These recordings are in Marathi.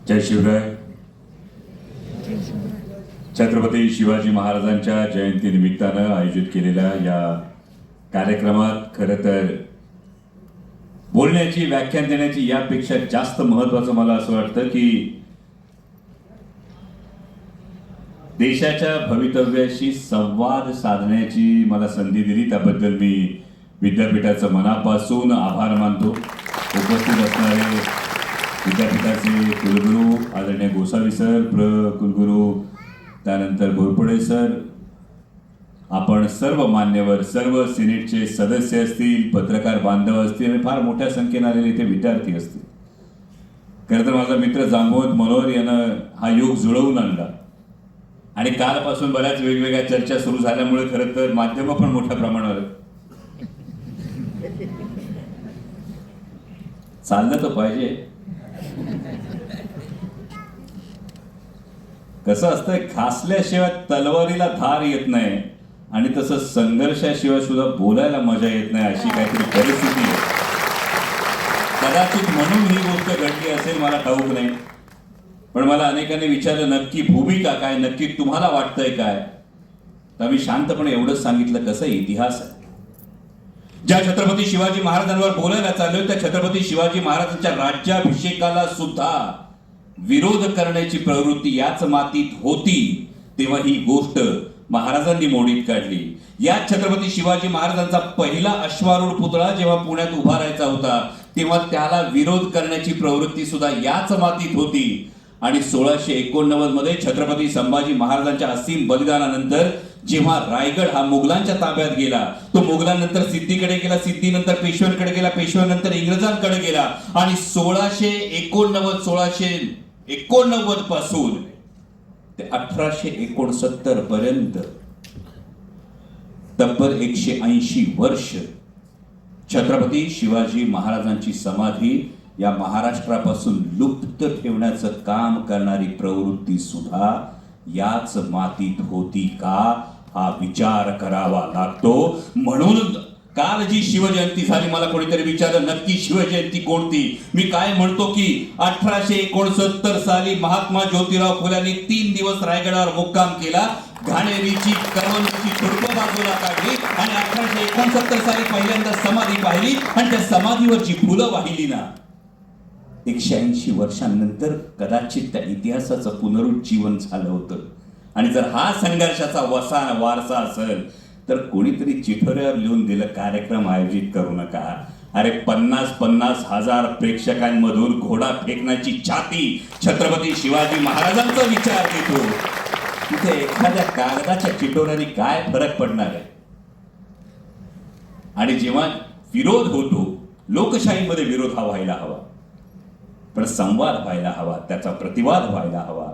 जय शिवराय. छत्रपती शिवाजी महाराजांच्या जयंती निमित्तानं आयोजित केलेल्या या कार्यक्रमात खरं तर बोलण्याची, व्याख्यान देण्याची यापेक्षा जास्त महत्त्वाचं मला असं वाटतं की देशाच्या भवितव्याशी संवाद साधण्याची मला संधी दिली, त्याबद्दल मी विद्यापीठाचं मनापासून आभार मानतो. उपस्थित असणारे विद्यापीठाचे कुलगुरू आदरणीय गोसावी सर, कुलगुरू त्यानंतर घोरपडे सर, आपण सर्व मान्यवर, सर्व सिनेटचे सदस्य असतील, पत्रकार बांधव असतील आणि फार मोठ्या संख्येने आलेले इथे विद्यार्थी असतील. खरं तर माझा मित्र जांबवंत मनोहर यानं हा योग जुळवून आणला आणि कालपासून बऱ्याच वेगवेगळ्या चर्चा सुरू झाल्यामुळे खरं तर माध्यम पण मोठ्या प्रमाणावर चाललं तर पाहिजे. कसं असतंय, घासल्याशिवाय तलवारीला धार येत नाही आणि तसं संघर्षाशिवाय सुद्धा बोलायला मजा येत नाही, अशी काहीतरी परिस्थिती आहे. कदाचित म्हणून ही गोष्ट घडली असेल, मला ठाऊक नाही. पण मला अनेकांनी विचारलं नक्की भूमिका काय, नक्की तुम्हाला वाटतंय काय. तर मी शांतपणे एवढंच सांगितलं, कसं इतिहास आहे. ज्या छत्रपती शिवाजी महाराजांवर बोलायला चाललोय त्या छत्रपती शिवाजी महाराजांच्या राज्याभिषेकाला सुद्धा विरोध करण्याची प्रवृत्ती याच मातीत होती, तेव्हा ही गोष्ट महाराजांनी मोडीत काढली. या छत्रपती शिवाजी महाराजांचा पहिला अश्वारूढ पुतळा जेव्हा पुण्यात उभारायचा होता तेव्हा त्याला विरोध करण्याची प्रवृत्ती सुद्धा याच मातीत होती. आणि 1689 मध्ये छत्रपती संभाजी महाराजांच्या असीम बलिदानानंतर जेव्हा रायगड हा मुघलांच्या ताब्यात गेला, तो मुघलांनंतर सिद्धीकडे गेला, सिद्धीनंतर पेशव्यांकडे गेला, पेशव्यानंतर इंग्रजांकडे गेला आणि 1689 पासून ते 1869 पर्यंत तब्बल 180 वर्ष छत्रपती शिवाजी महाराजांची समाधी या महाराष्ट्रापासून लुप्त ठेवण्याचं काम करणारी प्रवृत्ती सुद्धा याच मातीत होती का, हा विचार करावा लागतो. म्हणून काल जी शिवजयंती झाली, मला कोणीतरी विचारलं नक्की शिवजयंती कोणती. मी काय म्हणतो की 1869 साली महात्मा ज्योतिराव फुल्यांनी 3 दिवस रायगडावर मुक्काम केला, घाणेरीची करवंदीची झुडपं बाजूला काढली आणि 1869 साली पहिल्यांदा समाधी पाहिली आणि त्या समाधीवर जी फुलं वाहिली ना, 180 वर्षांनंतर कदाचित त्या इतिहासाचं पुनरुज्जीवन झालं होतं. आणि जर हा संघर्षाचा वारसा असेल तर कोणीतरी चिठोऱ्यावर लिहून दिलं कार्यक्रम आयोजित करू नका. अरे 50-50 हजार प्रेक्षकांमधून घोडा फेकण्याची छाती छत्रपती शिवाजी महाराजांचा विचार देतो. तिथे एखाद्या कागदाच्या चिठोऱ्याने काय फरक पडणार आहे. आणि जेव्हा विरोध होतो, लोकशाहीमध्ये विरोध हा व्हायला हवा, पण संवाद व्हायला हवा, त्याचा प्रतिवाद व्हायला हवा.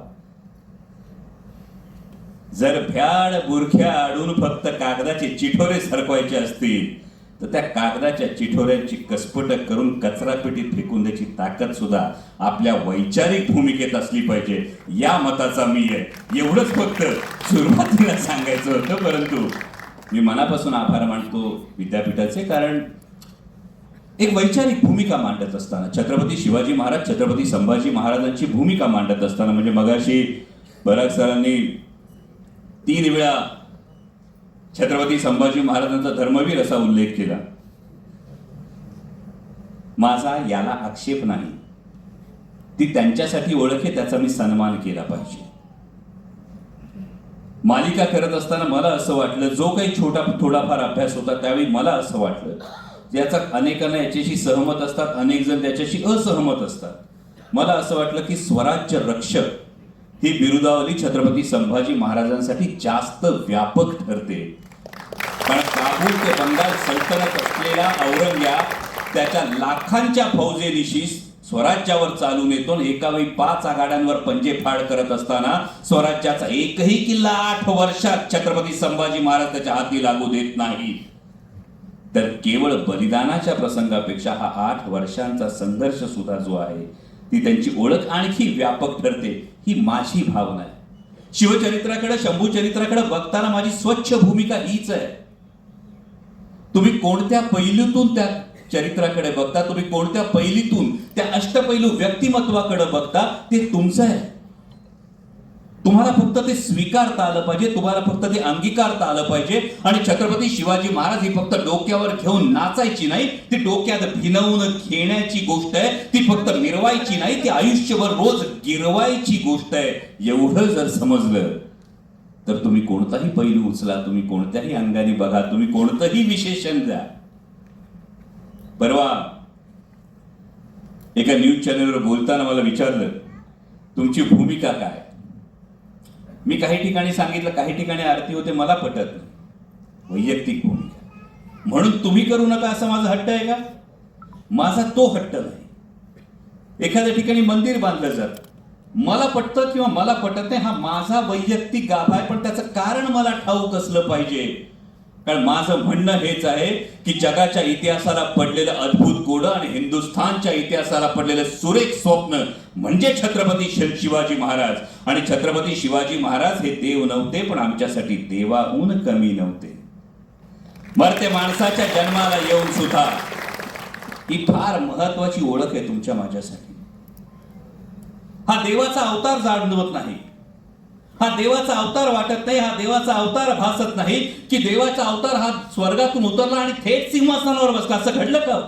जर भ्याड बुरख्या आडून फक्त कागदाचे चिठोरे सरकवायचे असतील तर त्या कागदाच्या चिठोऱ्यांची कसपटक करून कचरापेटीत फेकून द्यायची ताकद सुद्धा आपल्या वैचारिक भूमिकेत असली पाहिजे, या मताचा मी आहे. एवढंच फक्त सुरुवातीला सांगायचं होतं. परंतु मी मनापासून आभार मानतो विद्यापीठाचे, कारण एक वैचारिक भूमिका मांडत असताना छत्रपती शिवाजी महाराज, छत्रपती संभाजी महाराजांची भूमिका मांडत असताना, म्हणजे मगाशी बराक सरांनी 3 वेळा छत्रपती संभाजी महाराजांचा धर्मवीर असा उल्लेख केला. माझा याला आक्षेप नाही, ती त्यांच्यासाठी ओळख आहे, त्याचा मी सन्मान केला पाहिजे. मालिका करत असताना मला असं वाटलं, जो काही थोडाफार अभ्यास होता त्यावेळी मला असं वाटलं, याचा अनेकांना याच्याशी सहमत असतात, अनेक जण त्याच्याशी असहमत असतात. मला असं वाटलं की स्वराज्य रक्षक ही बिरुदावली छत्रपती संभाजी महाराजांसाठी जास्त व्यापक ठरते. पण काबूल ते बंगाल सल्तनत असलेला औरंगजेब त्याच्या लाखांच्या फौजेनिशी स्वराज्यावर चालून येतो. एकावेळी 5 आघाड्यांवर पंजेफाड करत असताना स्वराज्याचा एकही किल्ला 8 वर्षात छत्रपती संभाजी महाराज त्याच्या हाती लागू देत नाही. तर केवळ बलिदानाच्या प्रसंगापेक्षा हा 8 वर्षांचा संघर्ष सुद्धा जो आहे, ती त्यांची ओळख आणखी व्यापक ठरते, ही माझी भावना आहे. शिवचरित्राकडे, शंभू चरित्राकडे बघताना माझी स्वच्छ भूमिका हीच आहे. तुम्ही कोणत्या पैलूतून त्या चरित्राकडे बघता, तुम्ही कोणत्या पैलीतून त्या अष्टपैलू व्यक्तिमत्वाकडे बघता ते तुमचं आहे. तुम्हाला फक्त ते स्वीकारता आलं पाहिजे, तुम्हाला फक्त ते अंगीकारता आलं पाहिजे. आणि छत्रपती शिवाजी महाराज ही फक्त डोक्यावर घेऊन नाचायची नाही, ती डोक्यात भिनवून घेण्याची गोष्ट आहे. ती फक्त मिरवायची नाही, ती आयुष्यभर रोज गिरवायची गोष्ट आहे. एवढं जर समजलं तर तुम्ही कोणताही पैलू उचला, तुम्ही कोणत्याही अंगाने बघा, तुम्ही कोणतंही विशेषण द्या. परवा एका न्यूज चॅनलवर बोलताना मला विचारलं, तुमची भूमिका काय? मी काही ठिकाणी सांगितलं, काही ठिकाणी आरती होते, मला पटत नाही. वैयक्तिक भूमिका म्हणून तुम्ही करू नका असं माझा हट्ट आहे का? माझा तो हट्ट नाही. एखाद्या ठिकाणी मंदिर बांधलं जातं, मला पटतं किंवा मला पटत नाही, हा माझा वैयक्तिक गाभा आहे. पण त्याचं कारण मला ठाऊक असलं पाहिजे. कारण माझं म्हणणं हेच आहे की जगाच्या इतिहासाला पडलेलं अद्भुत कोडं आणि हिंदुस्थानच्या इतिहासाला पडलेलं सुरेख स्वप्न म्हणजे छत्रपती शिवाजी महाराज. आणि छत्रपती शिवाजी महाराज हे देव नव्हते, पण आमच्यासाठी देवाहून कमी नव्हते. मरते माणसाच्या जन्माला येऊन सुद्धा ही फार महत्वाची ओळख आहे तुमच्या माझ्यासाठी. हा देवाचा अवतार जाणवत नाही, हा देवाचा अवतार वाटत नाही, हा देवाचा अवतार भासत नाही की देवाचा अवतार हा स्वर्गातून उतरला आणि थेट सिंहासनावर बसला. असं घडलं का?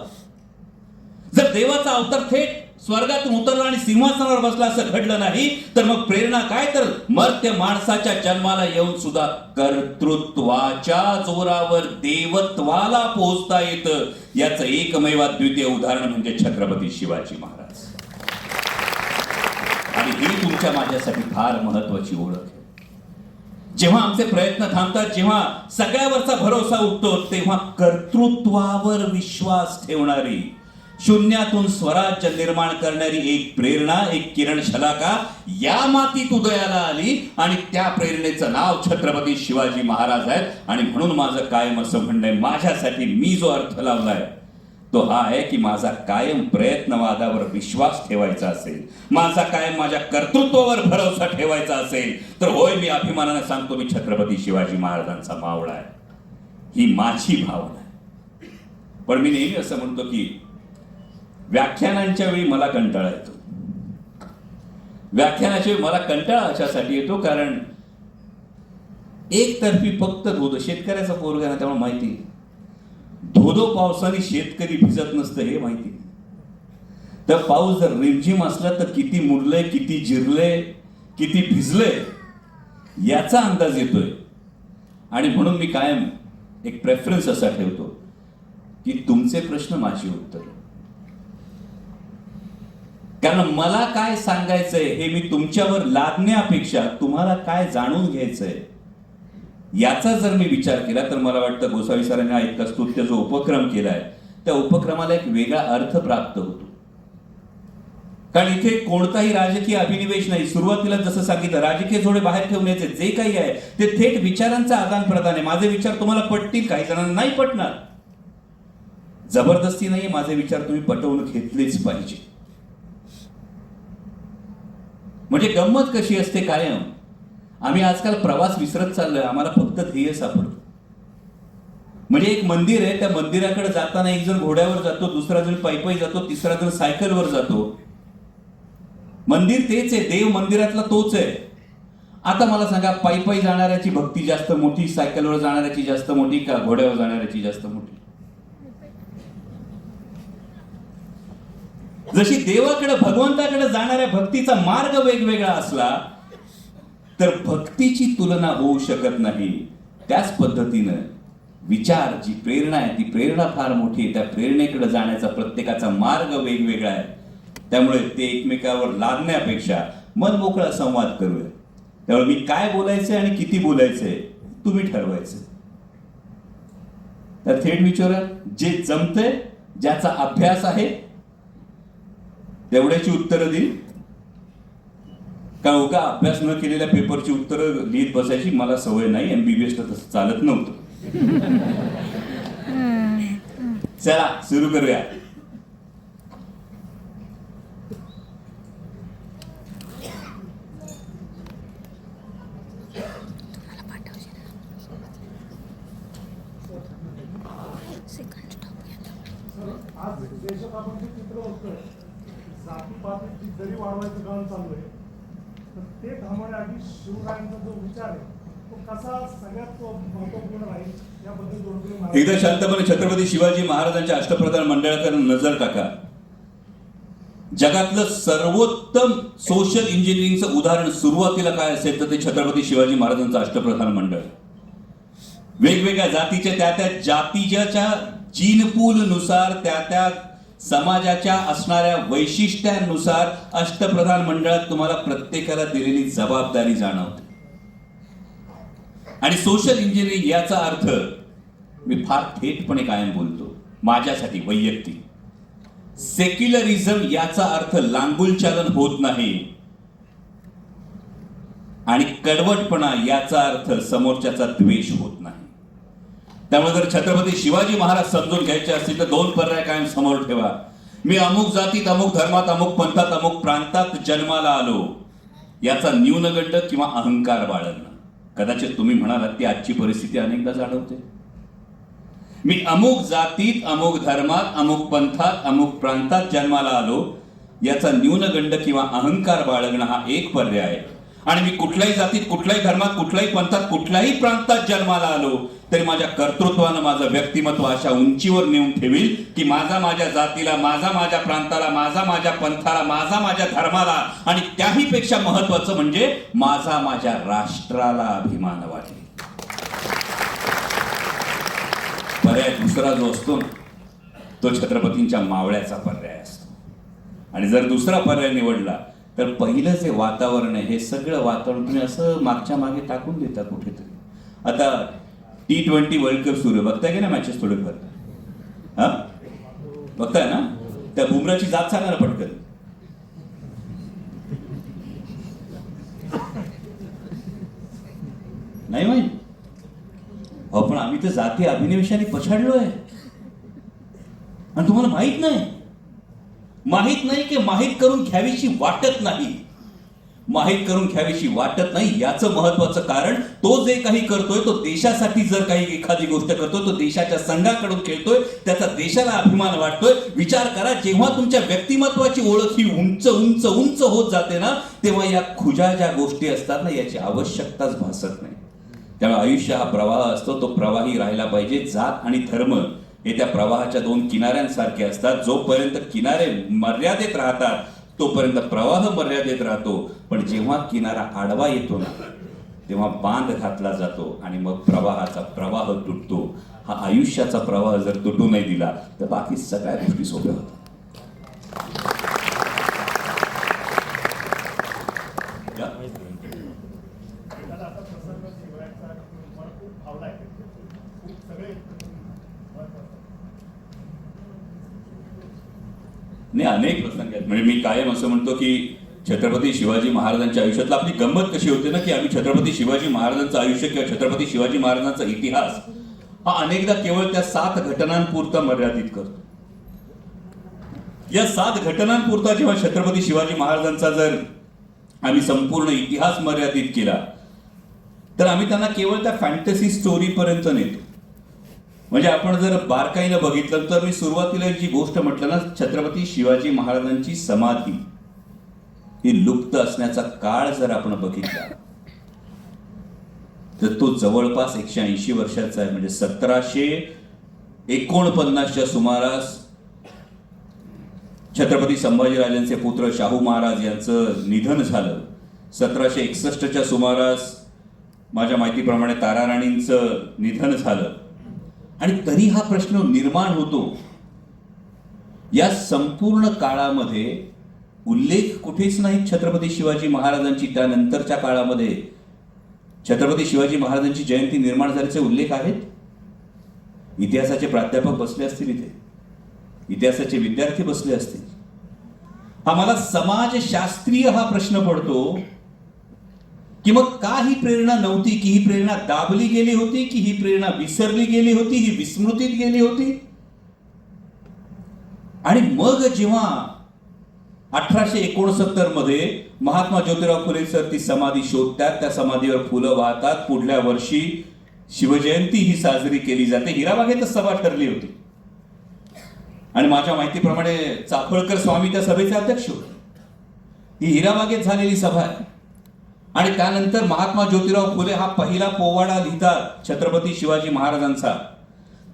जर देवाचा अवतार थेट स्वर्गातून उतरला आणि सिंहासनावर बसला असं घडलं नाही, तर मग प्रेरणा काय? तर मर्त्य माणसाच्या जन्माला येऊन सुद्धा कर्तृत्वाच्या जोरावर देवत्वाला पोहोचता येतं. याचं एकमेव द्वितीय उदाहरण म्हणजे छत्रपती शिवाजी महाराज. आणि ही तुमच्या माझ्यासाठी फार महत्वाची ओळख आहे. जेव्हा आमचे प्रयत्न थांबतात, जेव्हा सगळ्यावरचा भरोसा उठतो, तेव्हा कर्तृत्वावर विश्वास ठेवणारी, शून्यातून स्वराज्य निर्माण करणारी एक प्रेरणा, एक किरण शलाका या मातीत उदयाला आली. आणि त्या प्रेरणेचं नाव छत्रपती शिवाजी महाराज आहेत. आणि म्हणून माझं कायम असं म्हणणं आहे, माझ्यासाठी मी जो अर्थ लावलाय तो हा आहे की माझा कायम प्रयत्नवादावर विश्वास ठेवायचा असेल, माझा कायम माझ्या कर्तृत्वावर भरोसा ठेवायचा असेल, तर होय, मी अभिमानाने सांगतो, मी छत्रपती शिवाजी महाराजांचा मावळा आहे. ही माझी भावना आहे. पण मी नेहमी असं म्हणतो की व्याख्यानांच्या वेळी मला कंटाळा येतो. व्याख्यानाच्या वेळी मला कंटाळा अशासाठी येतो कारण एकतर्फी फक्त धोद शेतकऱ्याचा पोरगा ना, त्यामुळे माहिती धोधो पावसाने शेतकरी भिजत नसतं हे माहिती. तर पाऊस जर रिमझिम असला तर किती मुरलंय, किती जिरलंय, किती भिजलंय याचा अंदाज येतोय. आणि म्हणून मी कायम एक प्रेफरन्स असा ठेवतो की तुमचे प्रश्न माझी उत्तर. कारण मला काय सांगायचंय हे मी तुमच्यावर लादण्यापेक्षा तुम्हाला काय जाणून घ्यायचंय याचा जर मी विचार केला तर मला वाटतं गोसावी सरांनी हा इतका स्तुत्य जो उपक्रम केलाय त्या उपक्रमाला एक वेगळा अर्थ प्राप्त होतो. कारण इथे कोणताही राजकीय अभिनिवेश नाही. सुरुवातीला जसं सांगितलं, राजकीय जोडे बाहेर ठेवण्याचे जे काही आहे ते थेट विचारांचा आदान प्रदान आहे. माझे विचार तुम्हाला पटतील, काही जणांना नाही पटणार. जबरदस्ती नाहीये, माझे विचार तुम्ही पटवून घेतलेच पाहिजे. म्हणजे गंमत कशी असते, कायम आम्ही आजकाल प्रवास विसरत चाललोय. आम्हाला फक्त ध्येय सापडतो. म्हणजे एक मंदिर आहे, त्या मंदिराकडे जाताना एक जण घोड्यावर जातो, दुसरा जण पायी जातो, तिसरा जण सायकलवर जातो. मंदिर तेच आहे, देव मंदिरातला तोच आहे. आता मला सांगा, पायी जाणाऱ्याची भक्ती जास्त मोठी, सायकलवर जाणाऱ्याची जास्त मोठी का घोड्यावर जाणाऱ्याची जास्त मोठी? जशी देवाकडे, भगवंताकडे जाणाऱ्या भक्तीचा मार्ग वेगवेगळा असला तर भक्तीची तुलना होऊ शकत नाही. त्याच पद्धतीनं विचार, जी प्रेरणा आहे ती प्रेरणा फार मोठी आहे. त्या प्रेरणेकडे जाण्याचा प्रत्येकाचा मार्ग वेगवेगळा आहे. त्यामुळे ते एकमेकावर लादण्यापेक्षा मन मोकळा संवाद करूया. त्यामुळे मी काय बोलायचंय आणि किती बोलायचंय तुम्ही ठरवायचं. तर थेट विचारा, जे जमतंय, ज्याचा अभ्यास आहे तेवढ्याची उत्तरं देईल. का उगा अभ्यास न केलेल्या पेपरची उत्तरं लिहित बसायची मला सवय नाही. MBBS तर तसं चालत नव्हतं. चला सुरू करूया. जातीपातीची जरी वाढवायचं काम चालू आहे, तर ते थांबवण्याआधी शिवरायांचा जो विचार आहे तो कसा सगळ्यात महत्वपूर्ण राहील याबद्दल दोन एकदा शांतपणे छत्रपती शिवाजी महाराजांच्या अष्टप्रधान मंडळाकडे नजर टाका. जगातलं सर्वोत्तम सोशल इंजिनिअरिंगचं उदाहरण सुरुवातीला काय असेल तर ते छत्रपती शिवाजी महाराजांचं अष्टप्रधान मंडळ. वेगवेगळ्या जातीच्या त्या जातीच्या जीनपूल नुसार त्या समाजाच्या असणाऱ्या वैशिष्ट्यांनुसार अष्टप्रधान मंडळात तुम्हाला प्रत्येकाला दिलेली जबाबदारी जाणवते. आणि सोशल इंजिनिअरिंग याचा अर्थ मी फार थेटपणे कायम बोलतो माझ्यासाठी वैयक्तिक, सेक्युलरिझम याचा अर्थ लांगुलचालन होत नाही आणि कडवटपणा याचा अर्थ समोरच्याचा द्वेष होत नाही. त्यामुळे जर छत्रपती शिवाजी महाराज समजून घ्यायचे असतील तर दोन पर्याय कायम समोर ठेवा. मी अमुक जातीत, अमुक धर्मात, अमुक पंथात, अमुक प्रांतात जन्माला आलो याचा न्यूनगंड किंवा अहंकार बाळगणं. कदाचित तुम्ही म्हणालात ती आजची परिस्थिती अनेकदा जाणवते. मी अमुक जातीत, अमुक धर्मात, अमुक पंथात, अमुक प्रांतात जन्माला आलो याचा न्यूनगंड किंवा अहंकार बाळगणं हा एक पर्याय आहे. आणि मी कुठल्याही जातीत, कुठल्याही धर्मात, कुठल्याही पंथात, कुठल्याही प्रांतात जन्माला आलो तरी माझ्या कर्तृत्वानं माझं व्यक्तिमत्व अशा उंचीवर नेऊन ठेवील की माझा माझ्या जातीला, माझा माझ्या प्रांताला, माझा माझ्या पंथाला, माझा माझ्या धर्माला आणि त्याही पेक्षा महत्वाचं म्हणजे माझा माझ्या राष्ट्राला अभिमान वाटेल. पर्याय दुसरा जो असतो तो छत्रपतींच्या मावळ्याचा पर्याय असतो. आणि जर दुसरा पर्याय निवडला तर पहिलं जे वातावरण आहे हे सगळं वातावरण तुम्ही असं मागच्या मागे टाकून देता कुठेतरी. आता T20 वर्ल्ड कप सुरू आहे, बघताय की ना मॅचेस थोडेफार? हा बघताय ना? त्या बुमराची जात सांगा ना पटकन. नाही माहित? पण आम्ही तर जाती अभिनिवेशाने पछाडलोय आणि तुम्हाला माहित नाही. माहित नाही की माहित करून घ्यावीशी वाटत नाही. माहित करून घ्यावीशी वाटत नाही याचं महत्वाचं कारण तो जे काही करतोय तो देशासाठी जर काही एखादी गोष्ट करतोय तो देशाच्या संघाकडून खेळतोय, त्याचा देशाला अभिमान वाटतोय. विचार करा, जेव्हा तुमच्या व्यक्तिमत्वाची ओळख ही उंच उंच उंच होत जाते ना तेव्हा या खुजा ज्या गोष्टी असतात ना याची आवश्यकताच भासत नाही. त्यामुळे आयुष्य हा प्रवाह असतो, तो प्रवाही राहिला पाहिजे. जात आणि धर्म हे त्या प्रवाहाच्या दोन किनाऱ्यांसारखे असतात. जोपर्यंत किनारे मर्यादेत राहतात तोपर्यंत प्रवाह मर्यादेत राहतो. पण जेव्हा किनारा आडवा येतो ना तेव्हा बांध घातला जातो आणि मग प्रवाहाचा प्रवाह तुटतो. हा आयुष्याचा प्रवाह जर तुटू नाही दिला तर बाकी सगळ्या गोष्टी सोप्या होतात. नाही, अनेक प्रसंग आहेत. म्हणजे मी कायम असं म्हणतो की छत्रपती शिवाजी महाराजांच्या आयुष्यातला आपली गंमत कशी होते ना की आम्ही छत्रपती शिवाजी महाराजांचं आयुष्य किंवा छत्रपती शिवाजी महाराजांचा इतिहास हा अनेकदा केवळ त्या 7 घटनांपुरता मर्यादित करतो. या 7 घटनांपुरता जेव्हा छत्रपती शिवाजी महाराजांचा जर आम्ही संपूर्ण इतिहास मर्यादित केला तर आम्ही त्यांना केवळ त्या फॅन्टसी स्टोरी पर्यंत नेतो. म्हणजे आपण जर बारकाईनं बघितलं तर मी सुरुवातीला जी गोष्ट म्हटलं ना, छत्रपती शिवाजी महाराजांची समाधी ही लुप्त असण्याचा काळ जर आपण बघितला तर तो जवळपास 180 वर्षाचा आहे. म्हणजे 1749च्या सुमारास छत्रपती संभाजीराजांचे पुत्र शाहू महाराज यांचं निधन झालं. 1761च्या सुमारास माझ्या माहितीप्रमाणे ताराराणींचं निधन झालं. आणि तरी हा प्रश्न निर्माण होतो, या संपूर्ण काळामध्ये उल्लेख कुठेच नाही छत्रपती शिवाजी महाराजांची. त्यानंतरच्या काळामध्ये छत्रपती शिवाजी महाराजांची जयंती निर्माण झाल्याचे उल्लेख आहेत. इतिहासाचे प्राध्यापक बसले असतील इथे, इतिहासाचे विद्यार्थी बसले असतील. हा मला समाजशास्त्रीय हा प्रश्न पडतो की मग का ही प्रेरणा नव्हती, की ही प्रेरणा दाबली गेली होती, की ही प्रेरणा विसरली गेली होती, ही विस्मृतीत गेली होती. आणि मग जेव्हा 1869 मध्ये महात्मा ज्योतिराव फुले सर ती समाधी शोधतात, त्या समाधीवर फुलं वाहतात, पुढल्या वर्षी शिवजयंती ही साजरी केली जाते. हिराबागेतच सभा ठरली होती. आणि माझ्या माहितीप्रमाणे चाफळकर स्वामी त्या सभेचे अध्यक्ष होते. ही हिराबागेत झालेली सभा आहे. आणि त्यानंतर महात्मा ज्योतिराव फुले हा पहिला पोवाडा लिहितात छत्रपती शिवाजी महाराजांचा.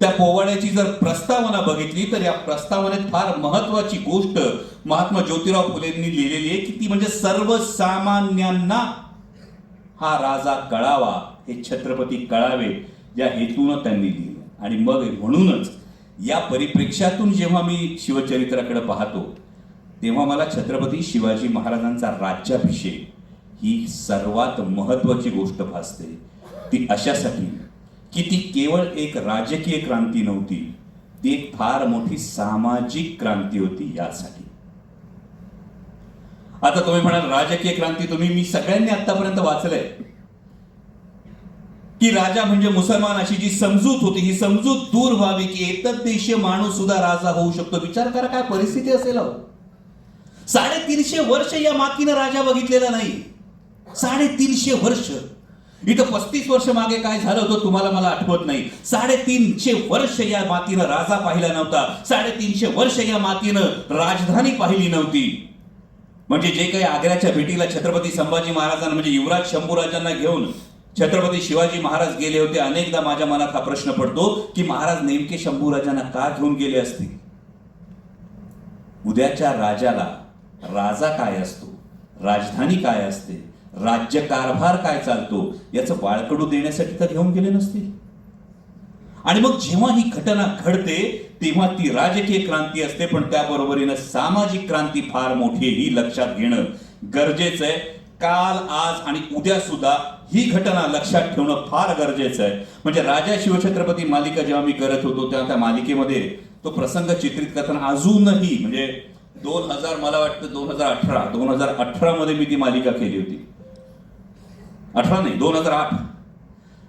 त्या पोवाड्याची जर प्रस्तावना बघितली तर या प्रस्तावनेत फार महत्वाची गोष्ट महात्मा ज्योतिराव फुलेंनी लिहिलेली आहे की ती म्हणजे सर्वसामान्यांना हा राजा कळावा, हे छत्रपती कळावे, या हेतून त्यांनी लिहिलं. आणि मग म्हणूनच या परिप्रेक्ष्यातून जेव्हा मी शिवचरित्राकडे पाहतो तेव्हा मला छत्रपती शिवाजी महाराजांचा राज्याभिषेक ही सर्वात महत्वाची गोष्ट भासते. ती अशासाठी की ती केवळ एक राजकीय क्रांती नव्हती, ती एक फार मोठी सामाजिक क्रांती होती. यासाठी आता तुम्ही म्हणाल राजकीय क्रांती, मी सगळ्यांनी आतापर्यंत वाचलंय की राजा म्हणजे मुसलमान अशी जी समजूत होती, ही समजूत दूर व्हावी की एतद्देशीय माणूस सुद्धा राजा होऊ शकतो. विचार करा काय परिस्थिती असेल. 350 वर्ष या मातीनं राजा बघितलेला नाही. 350 वर्ष. इथं 35 वर्ष मागे काय झालं होतं तुम्हाला मला आठवत नाही. 350 वर्ष या मातीनं राजा पाहिला नव्हता. 350 वर्ष या मातीनं राजधानी पाहिली नव्हती. म्हणजे जे काही आग्र्याच्या भेटीला छत्रपती संभाजी महाराजांना म्हणजे युवराज शंभूराजांना घेऊन छत्रपती शिवाजी महाराज गेले होते. अनेकदा माझ्या मनात हा प्रश्न पडतो की महाराज नेमके शंभूराजांना का घेऊन गेले असतील. उद्याच्या राजाला राजा काय असतो, राजधानी काय असते, राज्य कारभार काय चालतो याचं बाळकडू देण्यासाठी तर घेऊन गेले नसतील. आणि मग जेव्हा ही घटना घडते तेव्हा ती राजकीय क्रांती असते, पण त्याबरोबरीनं सामाजिक क्रांती फार मोठी, ही लक्षात घेणं गरजेचं आहे. काल, आज आणि उद्या सुद्धा ही घटना लक्षात ठेवणं फार गरजेचं आहे. म्हणजे राजा शिवछत्रपती मालिका जेव्हा मी करत होतो तेव्हा त्या मालिकेमध्ये तो प्रसंग चित्रित करताना अजूनही म्हणजे 2000 मला वाटतं 2018 मध्ये मी ती मालिका केली होती. 18 नाही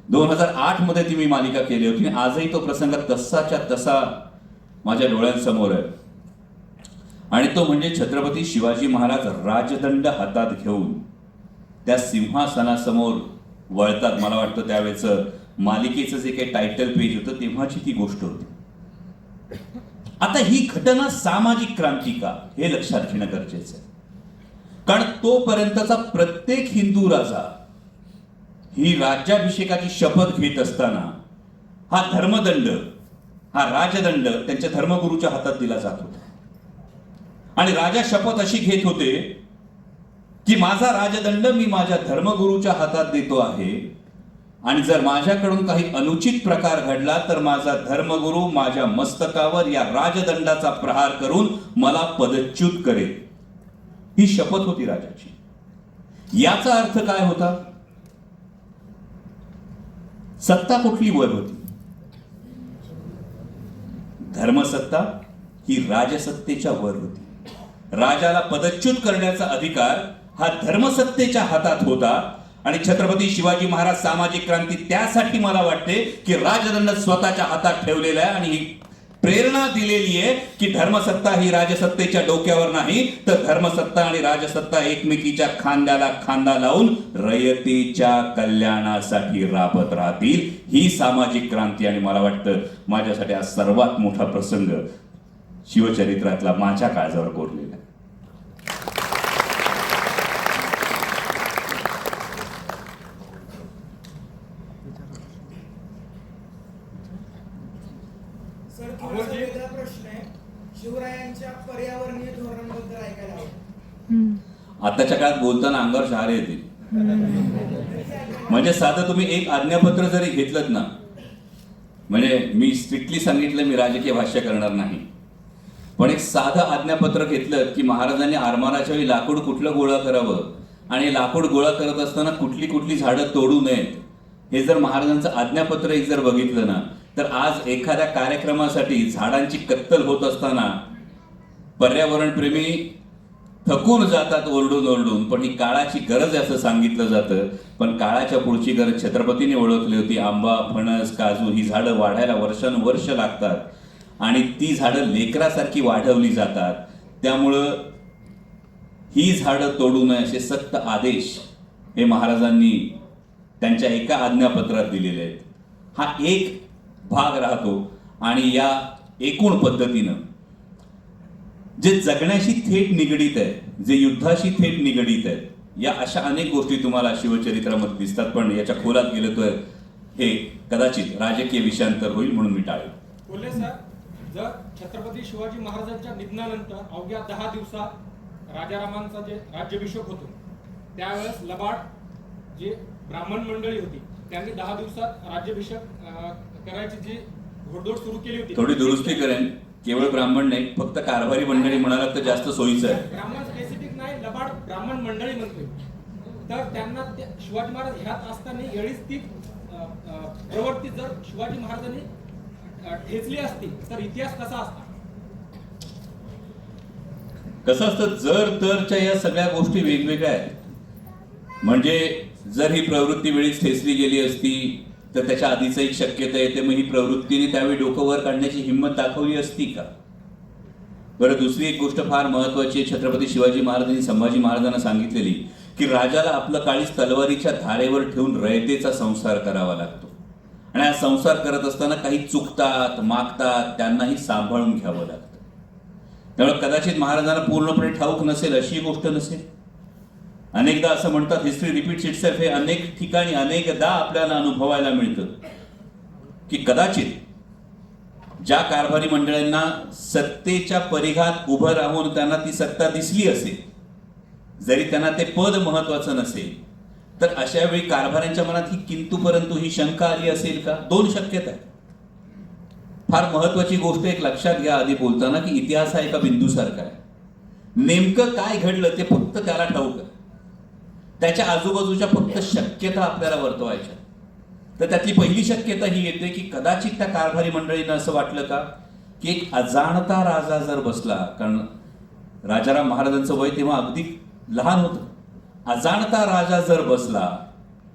2008 मध्ये ती मी मालिका केली होती. आजही तो प्रसंग तसाच्या तसा माझ्या डोळ्यांसमोर आहे. आणि तो म्हणजे छत्रपती शिवाजी महाराज राजदंड हातात घेऊन त्या सिंहासनासमोर वळतात. मला वाटतं त्यावेळेचं मालिकेचं जे काही टायटल पेज होतं तेव्हाची ती गोष्ट होती. आता ही घटना सामाजिक क्रांती का हे लक्षात घेणं गरजेचं आहे. कारण तोपर्यंतचा प्रत्येक हिंदू राजा ही राज्याभिषेकाची शपथ घेत असताना हा धर्मदंड, हा राजदंड त्यांच्या धर्मगुरूच्या हातात दिला जात होता. आणि राजा शपथ अशी घेत होते की माझा राजदंड मी माझ्या धर्मगुरूच्या हातात देतो आहे आणि जर माझ्याकडून काही अनुचित प्रकार घडला तर माझा धर्मगुरू माझ्या मस्तकावर या राजदंडाचा प्रहार करून मला पदच्युत करेल. ही शपथ होती राजाची. याचा अर्थ काय होता? सत्ता कुठली वर होती? धर्मसत्ता ही राजसत्तेच्या वर होती. राजाला पदच्युत करण्याचा अधिकार हा धर्मसत्तेच्या हातात होता. आणि छत्रपती शिवाजी महाराज सामाजिक क्रांती त्यासाठी मला वाटते की राजदंड स्वतःच्या हातात ठेवलेला आहे आणि ही प्रेरणा दिलेली आहे की धर्मसत्ता ही राजसत्तेच्या डोक्यावर नाही तर धर्मसत्ता आणि राजसत्ता एकमेकीच्या खांद्याला खांदा लावून रयतेच्या कल्याणासाठी राबत राहतील. ही सामाजिक क्रांती. आणि मला वाटतं माझ्यासाठी हा सर्वात मोठा प्रसंग शिवचरित्रातला माझ्या काळजावर कोरलेला आहे. वेगळा प्रश्न आहे. शिवरायांच्या पर्यावरणीय धोरणांबद्दल ऐकायला आवडेल. आताच्या काळात बोलताना अंगावर शहार येते. म्हणजे साधं तुम्ही एक आज्ञापत्र जरी घेतलं ना, म्हणजे मी स्ट्रिक्टली सांगितलं मी राजकीय भाष्य करणार नाही, पण एक साधं आज्ञापत्र घेतलं की महाराजांनी आरमाराच्या वेळी लाकूड कुठलं गोळा करावं आणि लाकूड गोळा करत असताना कुठली कुठली झाडं तोडू नयेत, हे जर महाराजांचं आज्ञापत्र एक जर बघितलं ना तर आज एखाद्या कार्यक्रमासाठी झाडांची कत्तल होत असताना पर्यावरणप्रेमी थकून जातात ओरडून ओरडून, पण ही काळाची गरज आहे असं सांगितलं जातं. पण काळाच्या पुढची गरज छत्रपतींनी ओळखली होती. आंबा, फणस, काजू ही झाडं वाढायला वर्षानुवर्ष लागतात आणि ती झाडं लेकरासारखी वाढवली जातात. त्यामुळं ही झाडं तोडू नये असे सक्त आदेश हे महाराजांनी त्यांच्या एका आज्ञापत्रात दिलेले आहेत. हा एक भाग राहतो. आणि या एकूण पद्धतीनं जे जगण्याशी थेट निगडीत आहे, जे युद्धाशी थेट निगडीत आहेत, या अशा अनेक गोष्टी तुम्हाला शिवचरित्रामध्ये दिसतात. पण याच्या खोलात गेलं तर हे कदाचित राजकीय विषयांतर होईल म्हणून मी टाळेल. बोलले सर, जर छत्रपती शिवाजी महाराजांच्या निधनानंतर अवघ्या 10 दिवसात राजारामांचा जे राज्याभिषेक होतो त्यावेळेस लबाड जी ब्राह्मण मंडळी होती त्यांनी 10 दिवसात राज्याभिषेक करायची जी घोडदौड सुरू केली होती. थोडी दुरुस्ती करेन, केवळ ब्राह्मण नाही, फक्त कारभारी मंडळी म्हणाला तर जास्त सोयीचं आहे. ब्राह्मण स्पेसिफिक नाही, लबाड ब्राह्मण मंडळी म्हणतोय. तर त्यांना शिवाजी महाराज ह्यात असताना एवढीच ती प्रवृत्ती जर शिवाजी महाराजांनी ठेचली असती तर इतिहास कसा असता? कसं असतं, जर तरच्या या सगळ्या गोष्टी वेगवेगळ्या आहेत. म्हणजे जर ही प्रवृत्ती वेळीच ठेचली गेली असती तर त्याच्या आधीच एक शक्यता येते, मग ही प्रवृत्तीने त्यावेळी डोकं वर काढण्याची हिंमत दाखवली असती का? बरं, दुसरी एक गोष्ट फार महत्वाची आहे. छत्रपती शिवाजी महाराजांनी संभाजी महाराजांना सांगितलेली की राजाला आपलं काळीज तलवारीच्या धारेवर ठेवून रयतेचा संसार करावा लागतो आणि हा संसार करत असताना काही चुकतात, मागतात, त्यांनाही सांभाळून घ्यावं लागतं. त्यामुळे कदाचित महाराजांना पूर्णपणे ठाऊक नसेल अशी गोष्ट नसेल. अनेकदा असं म्हणतात, हिस्ट्री रिपीट्स इटसेल्फ, हे अनेक ठिकाणी अनेकदा आपल्याला अनुभवायला मिळतं की कदाचित ज्या कारभारी मंडळींना सत्तेच्या परिघात उभं राहून त्यांना ती सत्ता दिसली असेल, जरी त्यांना ते पद महत्वाचं नसेल, तर अशा वेळी कारभाऱ्यांच्या मनात ही किंतु परंतु ही शंका आली असेल का? दोन शक्यता आहेत. फार महत्वाची गोष्ट एक लक्षात घ्या आधी बोलताना की इतिहास हा एका बिंदूसारखा आहे. नेमकं काय घडलं ते फक्त त्याला ठाऊक आहे. त्याच्या आजूबाजूच्या फक्त शक्यता आपल्याला वर्तवायच्या. तर त्यातली पहिली शक्यता ही येते की कदाचित त्या कारभारी मंडळींना असं वाटलं का की एक अजाणता राजा जर बसला, कारण राजाराम महाराजांचं वय तेव्हा अगदी लहान होतं, अजाणता राजा जर बसला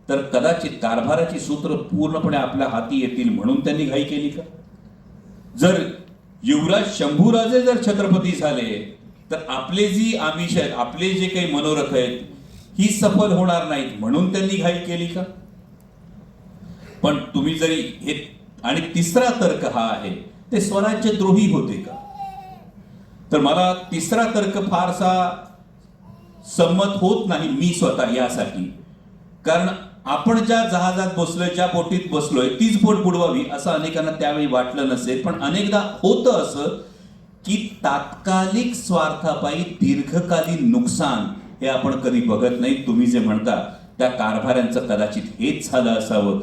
तर कदाचित कारभाराची सूत्र पूर्णपणे आपल्या हाती येतील म्हणून त्यांनी घाई केली का? जर युवराज शंभूराजे जर छत्रपती झाले तर आपले जी आमिष आहेत, आपले जे काही मनोरथ आहेत, ही सफल होणार नाहीत म्हणून त्यांनी घाई केली का? पण तुम्ही जरी हे, आणि तिसरा तर्क हा आहे, ते स्वराज्यद्रोही होते का? तर मला तिसरा तर्क फारसा संमत होत नाही मी स्वतः यासाठी. कारण आपण ज्या जहाजात बसलोय, ज्या बोटीत बसलोय, तीच बोट बुडवावी असं अनेकांना त्यावेळी वाटलं नसेल. पण अनेकदा होतं असं की तात्कालिक स्वार्थापायी दीर्घकालीन नुकसान हे आपण कधी बघत नाही. तुम्ही जे म्हणता त्या कारभाऱ्यांचं कदाचित हेच झालं असावं.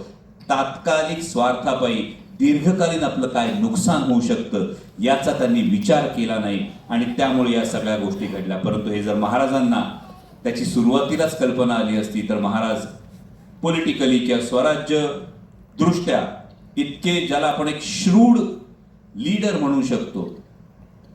तात्कालिक स्वार्थापायी दीर्घकालीन आपलं काय नुकसान होऊ शकतं याचा त्यांनी विचार केला नाही आणि त्यामुळे या सगळ्या गोष्टी घडल्या. परंतु हे जर महाराजांना त्याची सुरुवातीलाच कल्पना आली असती तर महाराज पॉलिटिकली किंवा स्वराज्य दृष्ट्या इतके, ज्याला आपण एक श्रूड लीडर म्हणू शकतो,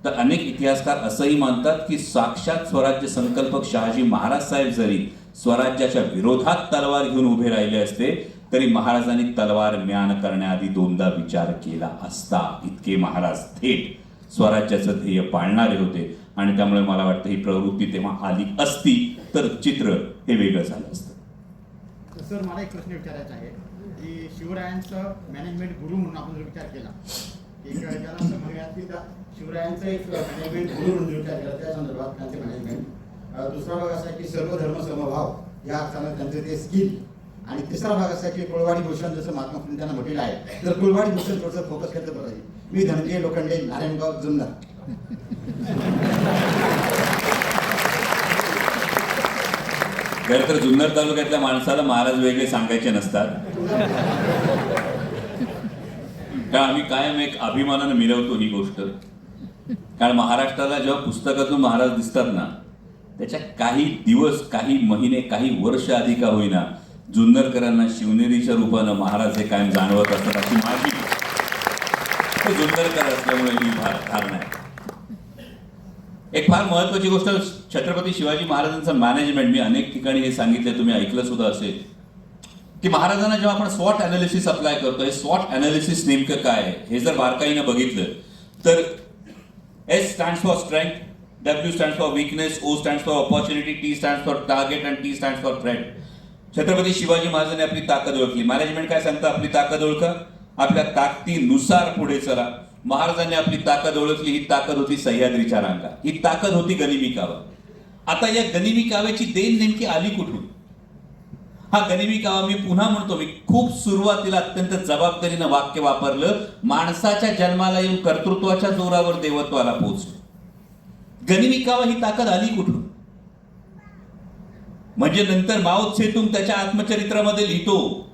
तर अनेक इतिहासकार असंही मानतात की साक्षात स्वराज्य संकल्पक शहाजी महाराज साहेब जरी स्वराज्याच्या विरोधात तलवार घेऊन उभे राहिले असते तरी महाराजांनी तलवार म्यान करण्याआधी दोनदा विचार केला असता. इतके महाराज थेट स्वराज्याचं ध्येय पाळणारे होते आणि त्यामुळे मला वाटतं ही प्रवृत्ती तेव्हा आली असती तर चित्र हे वेगळं झालं असतं. सर, मला एक प्रश्न विचारायचा आहे की शिवरायांचं मॅनेजमेंट गुरु म्हणून आपण जर विचार केला, एक ज्याला असं म्हणूयात की शिवरायांचं एक मॅनेजमेंट गुरु म्हणून विचार केला त्या संदर्भात त्यांचे मॅनेजमेंट. दुसरा भाग असा की सर्वधर्म समभाव या अर्थानं त्यांचं ते स्किल. आणि तिसरा भाग असा की कुळवाडी भूषण, जसं महात्मा फुले त्यांना म्हटलेलं आहे, तर कुळवाडी भूषण थोडंसं फोकस केलं बरं. मी धनंजय लोखंडे, नारायणगाव, जुन्नर. खरं तर जुन्नर तालुक्यातल्या माणसाला महाराज वेगळे सांगायचे नसतात, कारण आम्ही कायम एक अभिमानानं मिरवतो ही गोष्ट. कारण महाराष्ट्राला जेव्हा पुस्तकातून महाराज दिसतात ना, त्याच्या काही दिवस, काही महिने, काही वर्ष आधी का होईना जुन्नरकरांना शिवनेरीच्या रूपानं महाराज हे कायम जाणवत असतात अशी माझी जुन्नरकर असल्यामुळे ही धारणा आहे. एक फार महत्वाची गोष्ट, छत्रपती शिवाजी महाराजांचं मॅनेजमेंट, मी अनेक ठिकाणी हे सांगितले, तुम्ही ऐकलं सुद्धा असेल की महाराजांना जेव्हा आपण स्वॉट अनालिसिस अप्लाय करतो, हे स्वॉट अनालिसिस नेमकं काय आहे हे जर बारकाईनं बघितलं तर S stands for strength, W stands for weakness, O stands for opportunity, T stands for target and T stands for threat. Chhatrapati Shivaji महाराजांनी आपली ताकद ओळखली. मॅनेजमेंट काय सांगतं? आपली ताकद ओळखा, आपल्या ताकदीनुसार पुढे चला. महाराजांनी आपली ताकद ओळखली. ही ताकद होती सह्याद्रीच्या रांगा, ही ताकद होती गनिमी कावा. आता या गनिमी काव्याची देण नेमकी आली कुठून? हा गनिमी कावा मी पुन्हा म्हणतो, मी खूप सुरुवातीला अत्यंत जबाबदारीनं वाक्य वापरलं. माणसाच्या जन्माला येऊन कर्तृत्वाच्या जोरावर देवत्वाला पोहोचलो. गनिमी कावा ही ताकद आली कुठून? म्हणजे नंतर माओ त्से-तुंग त्याच्या आत्मचरित्रामध्ये लिहितो,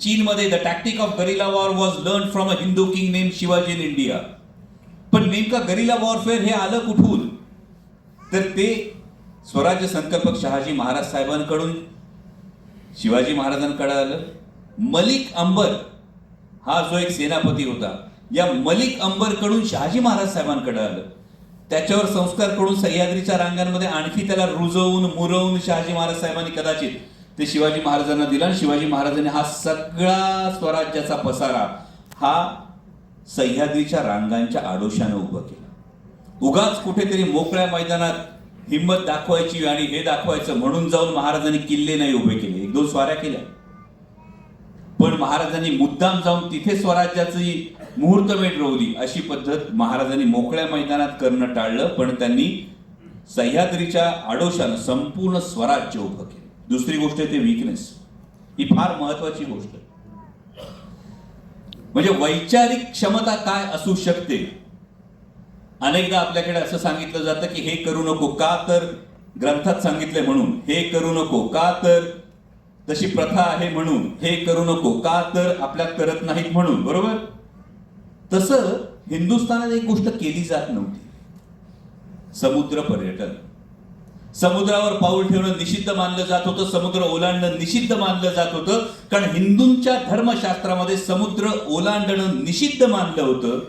चीनमध्ये the tactic of guerrilla war was learn from a Hindu king named Shivaji in India. पण नेमका गरिला वॉरफेअर हे आलं कुठून? तर ते स्वराज्य संकल्पक शहाजी महाराज साहेबांकडून शिवाजी महाराजांकडे आलं. मलिक अंबर हा जो एक सेनापती होता, या मलिक अंबर कडून शहाजी महाराज साहेबांकडे आलं. त्याच्यावर संस्कार करून सह्याद्रीच्या रांगांमध्ये आणखी त्याला रुजवून मुरवून शहाजी महाराज साहेबांनी कदाचित ते शिवाजी महाराजांना दिला. आणि शिवाजी महाराजांनी हा सगळा स्वराज्याचा पसारा हा सह्याद्रीच्या रांगांच्या आडोशानं उभं केला. उगाच कुठेतरी मोकळ्या मैदानात हिंमत दाखवायची आणि हे दाखवायचं म्हणून जाऊन महाराजांनी किल्ले नाही उभे केले. 1-2 स्वाऱ्या केल्या, पण महाराजांनी मुद्दाम जाऊन तिथे स्वराज्याची मुहूर्तमेढ रोवली. अशी पद्धत महाराजांनी मोकळ्या मैदानात करणं टाळलं, पण त्यांनी सह्याद्रीच्या आडोशानं संपूर्ण स्वराज्य उभं केलं. दुसरी गोष्ट आहे ते विकनेस. ही फार महत्वाची गोष्ट आहे. म्हणजे वैचारिक क्षमता काय असू शकते. अनेकदा आपल्याकडे असं सांगितलं जातं की हे करू नको, का तर ग्रंथात सांगितले म्हणून. हे करू नको, का तर तशी प्रथा आहे म्हणून. हे करू नको, का तर आपल्यात करत नाहीत म्हणून. बरोबर? तसं हिंदुस्थानात एक गोष्ट केली जात नव्हती, समुद्र पर्यटन. समुद्रावर पाऊल ठेवणं निषिद्ध मानलं जात होतं, समुद्र ओलांडणं निषिद्ध मानलं जात होतं. कारण हिंदूंच्या धर्मशास्त्रामध्ये समुद्र ओलांडणं निषिद्ध मानलं होतं.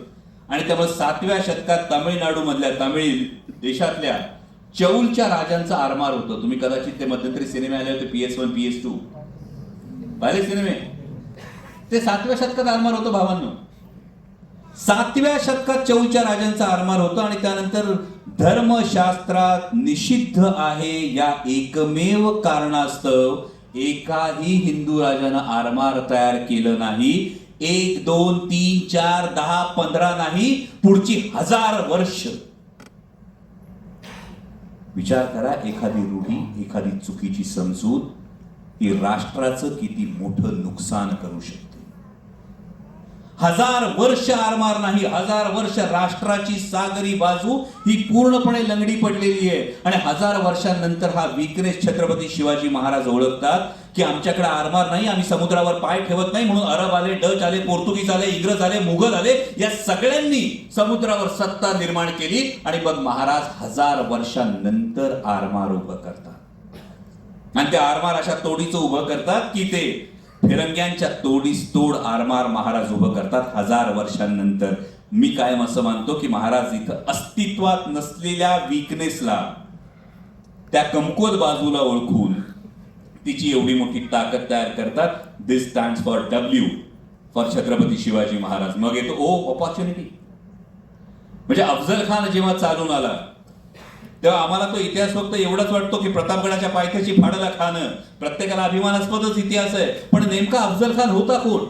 आणि त्यामुळे 7व्या शतकात तामिळनाडू मधल्या तामिळ देशातल्या चौलच्या राजांचा आरमार होतं. तुम्ही कदाचित ते मध्यंतरी सिनेमे आले होते, PS1 PS2 पाहिले सिनेमे. ते 7व्या शतकात आरमार होतं भावांनो. 7व्या शतकात चौलच्या राजांचा आरमार होतं. आणि त्यानंतर धर्मशास्त्रात निषिद्ध आहे या एकमेव कारणास्तव एकाही हिंदू राजानं आरमार तयार केलं नाही. 1, 2, 3, 4, 10, 15 नाही, पुढची 1000 वर्ष. विचार करा, एखादी रूढी, एखादी चुकीची समजूत ही राष्ट्राचं किती मोठं नुकसान करू शकते. 1000 वर्ष आरमार नाही, 1000 वर्ष राष्ट्राची सागरी बाजू ही पूर्णपणे लंगडी पडलेली आहे. आणि 1000 वर्षांनंतर हा वीकनेस छत्रपती शिवाजी महाराज ओळखतात की आमच्याकडे आरमार नाही, आम्ही समुद्रावर पाय ठेवत नाही. म्हणून अरब आले, डच आले, पोर्तुगीज आले, इंग्रज आले, मुघल आले, या सगळ्यांनी समुद्रावर सत्ता निर्माण केली. आणि मग महाराज 1000 वर्षांनंतर आरमार उभं करतात. आणि ते आरमार अशा तोडीचं उभं करतात की ते फिरंग्यांच्या तोडीस तोड आरमार महाराज उभं करतात 1000 वर्षांनंतर. मी कायम असं मानतो की महाराज इथं अस्तित्वात नसलेल्या वीकनेसला, त्या कमकुवत बाजूला ओळखून तिची एवढी मोठी ताकद तयार करतात. This stands for W for Chhatrapati Shivaji Maharaj. मग येतो O ऑपॉर्च्युनिटी. म्हणजे अफजल खान जेव्हा चालून आला तेव्हा आम्हाला तो इतिहास फक्त एवढंच वाटतो की प्रतापगडाच्या पायथ्याची फाडला खान, प्रत्येकाला अभिमानास्पदच इतिहास आहे. पण नेमका अफजल खान होता कोण?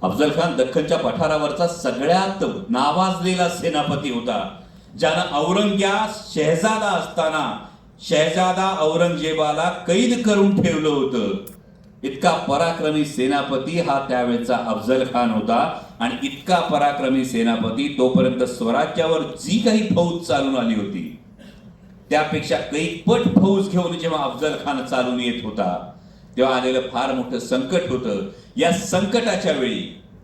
अफजल खान दख्खनच्या पठारावरचा सगळ्यात नावाजलेला सेनापती होता, ज्यानं औरंग्या शहजादा असताना शहजादा औरंगजेबाला कैद करून ठेवलं होतं. इतका पराक्रमी सेनापती हा त्यावेळेचा अफजल खान होता. आणि इतका पराक्रमी सेनापती तोपर्यंत स्वराज्यावर जी काही फौज चालून आली होती त्यापेक्षा कैकपट फौज घेऊन जेव्हा अफजल खान चालून येत होता तेव्हा आलेलं फार मोठं संकट होतं. या संकटाच्या वेळी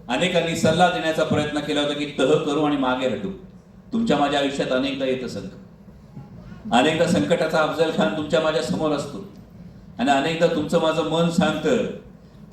अनेकांनी सल्ला देण्याचा प्रयत्न केला होता की तह करू आणि मागे हटू. तुमच्या माझ्या आयुष्यात अनेकदा येतं संकट. अनेकदा संकटाचा अफजल खान तुमच्या माझ्या समोर असतो. आणि अनेकदा तुमचं माझं मन सांगतं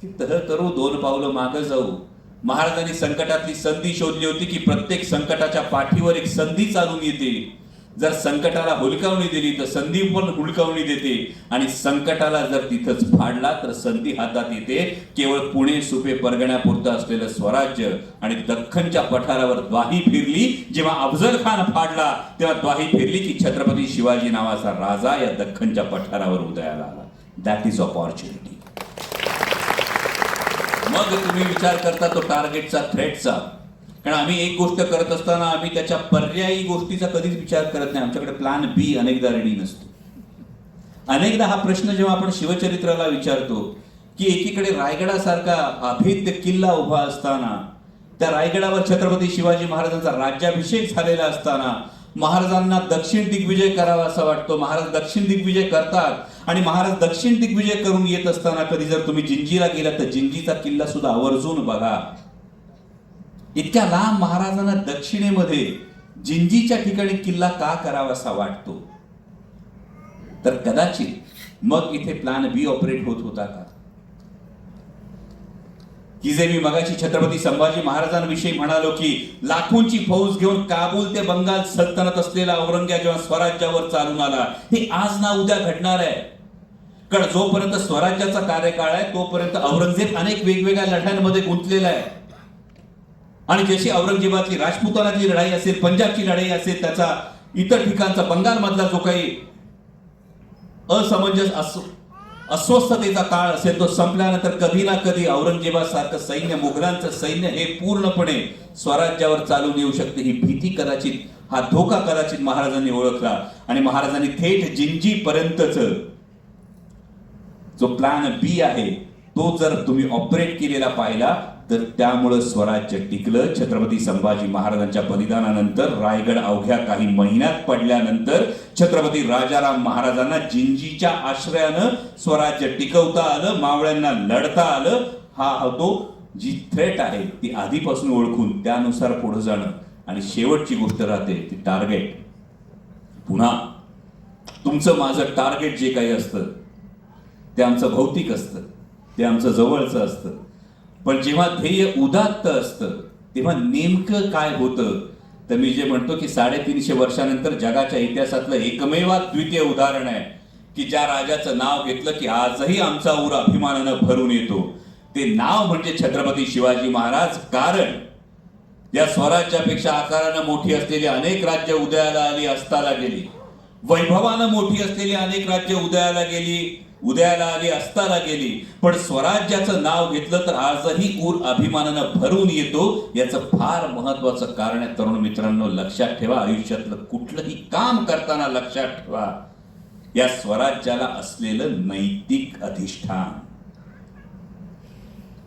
की तह करू, 2 पावलं मागं जाऊ. महाराजांनी संकटातली संधी शोधली होती की प्रत्येक संकटाच्या पाठीवर एक संधी चालून येते. जर संकटाला हुलकावणी दिली तर संधी पण हुलकावणी देते. आणि संकटाला जर तिथंच फाडला तर संधी हातात येते. केवळ पुणे सुपे परगण्यापुरतं असलेलं स्वराज्य आणि दख्खनच्या पठारावर द्वाही फिरली. जेव्हा अफजल खान फाडला तेव्हा द्वाही फिरली की छत्रपती शिवाजी नावाचा राजा या दख्खनच्या पठारावर उदयाला आला. That is opportunity. मग तुम्ही विचार करता तो टार्गेटचा, थ्रेटचा, कारण आम्ही एक गोष्ट करत असताना आम्ही त्याच्या पर्यायी गोष्टीचा कधीच विचार करत नाही. आमच्याकडे प्लॅन बी अनेकदा रेडी नसतो. अनेकदा हा प्रश्न जेव्हा आपण शिवचरित्राला विचारतो की एकीकडे रायगडासारखा अभेद्य किल्ला उभा असताना, त्या रायगडावर छत्रपती शिवाजी महाराजांचा राज्याभिषेक झालेला असताना महाराजांना दक्षिण दिग्विजय करावा असा वाटतो. महाराज दक्षिण दिग्विजय करतात आणि महाराज दक्षिण दिग्विजय करून येत असताना कधी जर तुम्ही जिंजीला गेलात तर जिंजीचा किल्ला सुद्धा आवर्जून बघा. इतक्या लांब महाराजांना दक्षिणेमध्ये जिंजीच्या ठिकाणी किल्ला का करावासा वाटतो? तर कदाचित मग इथे प्लॅन बी ऑपरेट होत होता का? की जे मी मगाशी छत्रपती संभाजी महाराजांविषयी म्हणालो की लाखोंची फौज घेऊन काबूल ते बंगाल सल्तनत असलेला औरंगजेब जेव्हा स्वराज्यावर चालून आला, हे आज ना उद्या घडणार आहे. कारण जोपर्यंत स्वराज्याचा कार्यकाळ आहे तोपर्यंत औरंगजेब अनेक वेगवेगळ्या लढ्यांमध्ये गुंतलेला आहे. आणि जशी औरंगजेबातली राजपुतानाची लढाई असेल, पंजाबची लढाई असेल, त्याचा इतर ठिकाणचा बंगालमधला जो काही अस्वस्थतेचा काळ असेल तो संपल्यानंतर कधी ना कधी औरंगजेबासारखं सैन्य, मुघलांचं सैन्य हे पूर्णपणे स्वराज्यावर चालून येऊ शकते. ही भीती कदाचित, हा धोका कदाचित महाराजांनी ओळखला आणि महाराजांनी थेट जिंजी पर्यंतच जो प्लॅन बी आहे तो जर तुम्ही ऑपरेट केलेला पाहिला तर त्यामुळं स्वराज्य टिकलं. छत्रपती संभाजी महाराजांच्या बलिदानानंतर रायगड अवघ्या काही महिन्यात पडल्यानंतर छत्रपती राजाराम महाराजांना जिंजीच्या आश्रयानं स्वराज्य टिकवता आलं, मावळ्यांना लढता आलं. हा होतो जी थ्रेट आहे ती आधीपासून ओळखून त्यानुसार पुढे जाणं. आणि शेवटची गोष्ट राहते ती टार्गेट. पुन्हा तुमचं माझं टार्गेट जे काही असतं ते आमचं भौतिक असतं, ते आमचं जवळचं असतं. पण जेव्हा ध्येय उदात्त असतं तेव्हा नेमकं काय होतं? तर मी जे म्हणतो की 350 वर्षानंतर जगाच्या इतिहासातलं एकमेव द्वितीय उदाहरण आहे की ज्या राजाचं नाव घेतलं की आजही आमचा ऊर अभिमानानं भरून येतो. ते नाव म्हणजे छत्रपती शिवाजी महाराज. कारण या स्वराज्यापेक्षा आकारानं मोठी असलेली अनेक राज्य उदयाला आली, अस्ताला गेली. वैभवानं मोठी असलेली अनेक राज्य उदयाला आली, अस्ताला गेली. पण स्वराज्याचं नाव घेतलं तर आजही ऊर अभिमानानं भरून येतो. याचं फार महत्वाचं कारण आहे तरुण मित्रांनो. लक्षात ठेवा, आयुष्यातलं कुठलंही काम करताना लक्षात ठेवा या स्वराज्याला असलेलं नैतिक अधिष्ठान.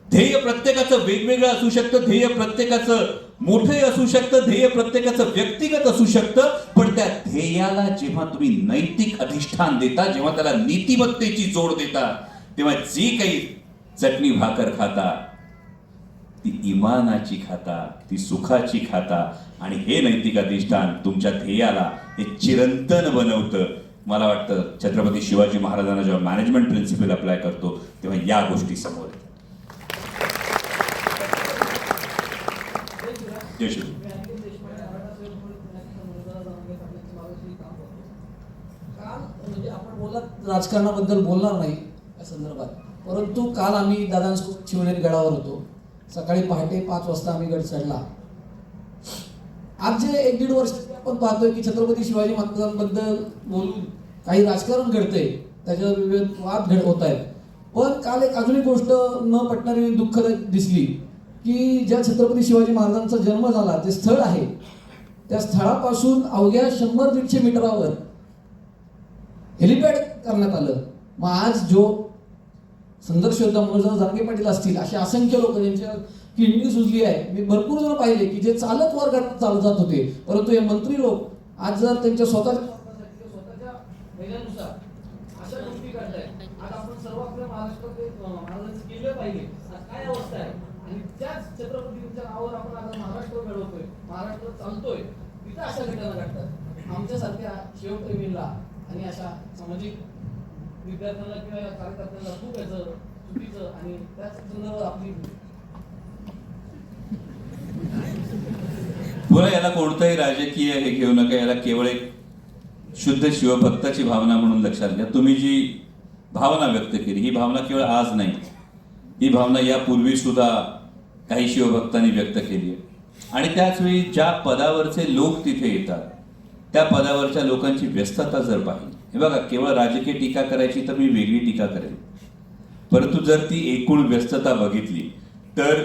ध्येय प्रत्येकाचं वेगवेगळं असू शकतं, ध्येय प्रत्येकाचं मोठे असू शकतं, ध्येय प्रत्येकाचं व्यक्तिगत असू शकतं. पण त्या ध्येयाला जेव्हा तुम्ही नैतिक अधिष्ठान देता, जेव्हा त्याला नीतिमत्तेची जोड देता, तेव्हा जी काही चटणी भाकर खाता ती इमानाची खाता, ती सुखाची खाता. आणि हे नैतिक अधिष्ठान तुमच्या ध्येयाला हे चिरंतन बनवतं. मला वाटतं छत्रपती शिवाजी महाराजांना जेव्हा मॅनेजमेंट प्रिन्सिपल अप्लाय करतो तेव्हा या गोष्टी समोर येतात. म्हणजे आपण बोलत राजकारणाबद्दल बोलणार नाही या संदर्भात, परंतु काल आम्ही दादांसोबत शिवनेरी गडावर होतो. सकाळी पहाटे 5 वाजता आम्ही गड चढला. आज जे 1-1.5 वर्ष आपण पाहतोय की छत्रपती शिवाजी महाराजांबद्दल बोलून काही राजकारण घडतंय, त्याच्यावर विविध वाद होत आहेत. पण काल एक अजून एक गोष्ट न पटणारी दुःखद दिसली की ज्या छत्रपती शिवाजी महाराजांचा जन्म झाला ते स्थळ आहे, त्या स्थळापासून अवघ्या 100-150 मीटरावर हेलिपॅड करण्यात आलं. मग आज जो संघर्ष योद्धा मनोज जारंगे पाटील असतील, असे असंख्य लोक ज्यांच्या किडनी सुजली आहे, मी भरपूर जण पाहिले की जे चालत वर चालत जात होते. परंतु हे मंत्री लोक आज जर त्यांच्या स्वतःच्या ध्येयानुसार अशा गोष्टी करतायत. आज आपण सर्व आपल्या महाराजांचे किल्ले पाहिले, आज काय अवस्था आहे. आणि त्याच छत्रपतींच्या नावावर आपण आता महाराष्ट्र घडवतोय, महाराष्ट्र चालतोय, तिथं अशा घटना घडतात. आमच्यासारख्या शिवप्रेमींना आणि अशा सामाजिक विद्यार्थ्यांना किंवा या कार्यकर्त्यांना खूप याचं चुकीचं आणि त्याच संदर्भात आपली पुन्हा याला कोणतंही राजकीय हे घेऊ नका. याला केवळ एक शुद्ध शिवभक्ताची भावना म्हणून लक्षात घ्या. तुम्ही जी भावना व्यक्त केली ही भावना केवळ आज नाही, ही भावना यापूर्वी सुद्धा काही शिवभक्तांनी व्यक्त केली आहे. आणि त्याचवेळी ज्या पदावरचे लोक तिथे येतात त्या पदावरच्या लोकांची व्यस्तता जर पाहिली, हे बघा, केवळ राजकीय टीका करायची तर मी वेगळी टीका करेन, परंतु जर ती एकूण व्यस्तता बघितली तर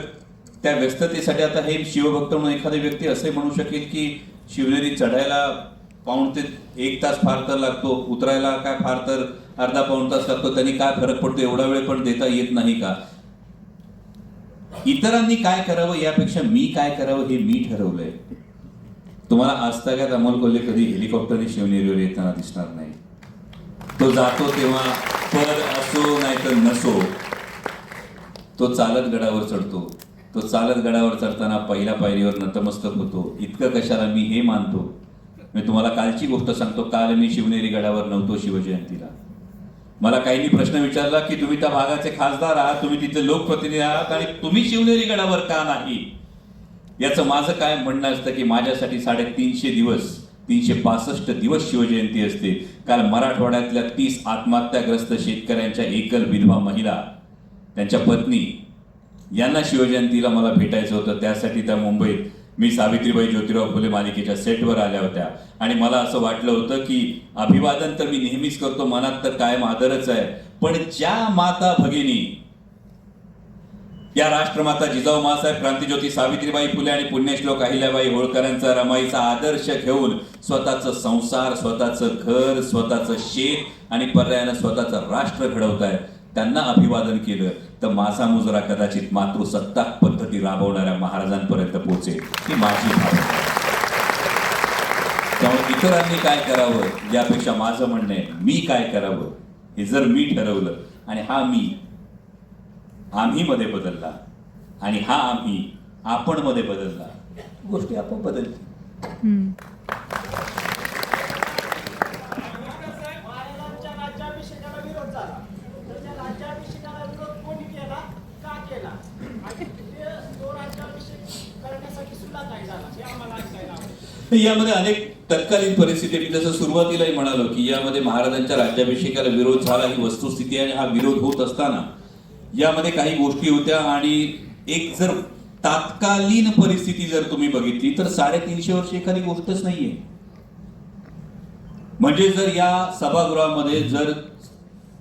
त्या व्यस्ततेसाठी आता हे शिवभक्त म्हणून एखादी व्यक्ती असे म्हणू शकेल की शिवनेरी चढायला पाऊण ते 1 तास फार तर लागतो, उतरायला काय फार तर अर्धा पाऊण तास लागतो, त्यांनी काय फरक पडतो, एवढा वेळ पण देता येत नाही का? इतरांनी काय करावं यापेक्षा मी काय करावं हे मी ठरवलंय. तुम्हाला आजतागायत अमोल कोल्हे कधी हेलिकॉप्टरने शिवनेरीवर येताना दिसणार नाही. तो जातो तेव्हा पद असो नाही तर नसो, तो चालत गडावर चढतो. तो चालत गडावर चढताना पहिल्या पायरीवर नतमस्तक होतो. इतकं कशाला मी हे मानतो. मी तुम्हाला कालची गोष्ट सांगतो. काल मी शिवनेरी गडावर नव्हतो शिवजयंतीला. मला काहींनी प्रश्न विचारला की तुम्ही त्या भागाचे खासदार आहात, तुम्ही तिथले लोकप्रतिनिधी आहात आणि तुम्ही शिवनेरी गडावर का नाही? याचं माझं काय म्हणणं असतं की माझ्यासाठी 350 दिवस 365 दिवस शिवजयंती असते. काल मराठवाड्यातल्या 30 आत्महत्याग्रस्त शेतकऱ्यांच्या एकल विधवा महिला, त्यांच्या पत्नी यांना शिवजयंतीला मला भेटायचं होतं. त्यासाठी त्या मुंबईत मी सावित्रीबाई ज्योतिराव फुले मालिकेच्या सेटवर आल्या होत्या आणि मला असं वाटलं होतं की अभिवादन तर मी नेहमीच करतो, मनात तर कायम आदरच आहे, पण ज्या माता भगिनी या राष्ट्रमाता जिजाऊ माँसाहेब, क्रांतिज्योती सावित्रीबाई फुले आणि पुण्यश्लोक अहिल्याबाई होळकरांचा रमाईचा आदर्श घेऊन स्वतःचं संसार, स्वतःचं घर, स्वतःचं शेत आणि पर्यायानं स्वतःचं राष्ट्र घडवताय, त्यांना अभिवादन केलं तर माझा मुजरा कदाचित मातृसत्ताक पद्धती राबवणाऱ्या महाराजांपर्यंत पोहोचेल ही माझी भावना. त्यामुळे इतरांनी काय करावं यापेक्षा माझं म्हणणं आहे मी काय करावं हे जर मी ठरवलं आणि हा मी आम्ही मध्ये बदलला आणि हा आम्ही आपण मध्ये बदलला, गोष्टी आपोआप बदलतील. महाराजांच्या राज्याभिषेकाला विरोध झाला, तर त्या राज्याभिषेकाला विरोध कोणी केला, का केला आणि तो राज्याभिषेक करण्यासाठी सुद्धा काय झाला हे आम्हाला ऐकायला आवडेल. यामध्ये अनेक तत्कालीन परिस्थिती, मी जसं सुरुवातीलाही म्हणालो की यामध्ये महाराजांच्या राज्याभिषेकाला विरोध झाला ही वस्तुस्थिती आहे. हा विरोध होत असताना यामध्ये काही गोष्टी होत्या आणि एक जर तात्कालीन परिस्थिती जर तुम्ही बघितली तर 350 वर्ष एखादी गोष्टच नाहीये. म्हणजे जर या सभागृहामध्ये जर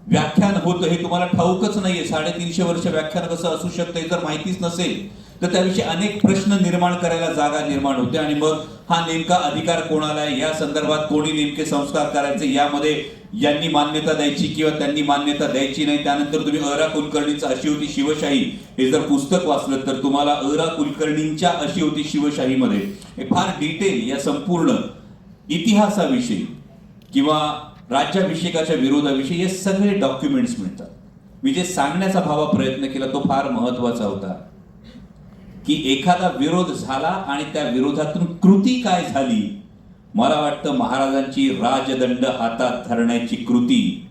व्याख्यान होतं हे तुम्हाला ठाऊकच नाहीये, 350 वर्ष व्याख्यान कसं असू शकतं हे जर माहितीच नसेल तर त्याविषयी अनेक प्रश्न निर्माण करायला जागा निर्माण होते आणि मग हा नेमका अधिकार कोणाला आहे, या संदर्भात कोणी नेमके संस्कार करायचे, यामध्ये यांनी मान्यता द्यायची किंवा त्यांनी मान्यता द्यायची नाही. त्यानंतर तुम्ही अ.रा. कुलकर्णींचं अशी होती शिवशाही हे जर पुस्तक वाचलं तर तुम्हाला अ.रा. कुलकर्णींच्या अशी होती शिवशाहीमध्ये हे फार डिटेल या संपूर्ण इतिहासाविषयी किंवा राज्याभिषेकाच्या विरोधाविषयी हे सगळे डॉक्युमेंट्स मिळतात. मी जे सांगण्याचा प्रयत्न केला तो फार महत्वाचा होता की एखादा विरोध झाला आणि त्या विरोधातून कृती काय झाली. मला वाटतं महाराजांची राजदंड हातात धरण्याची कृती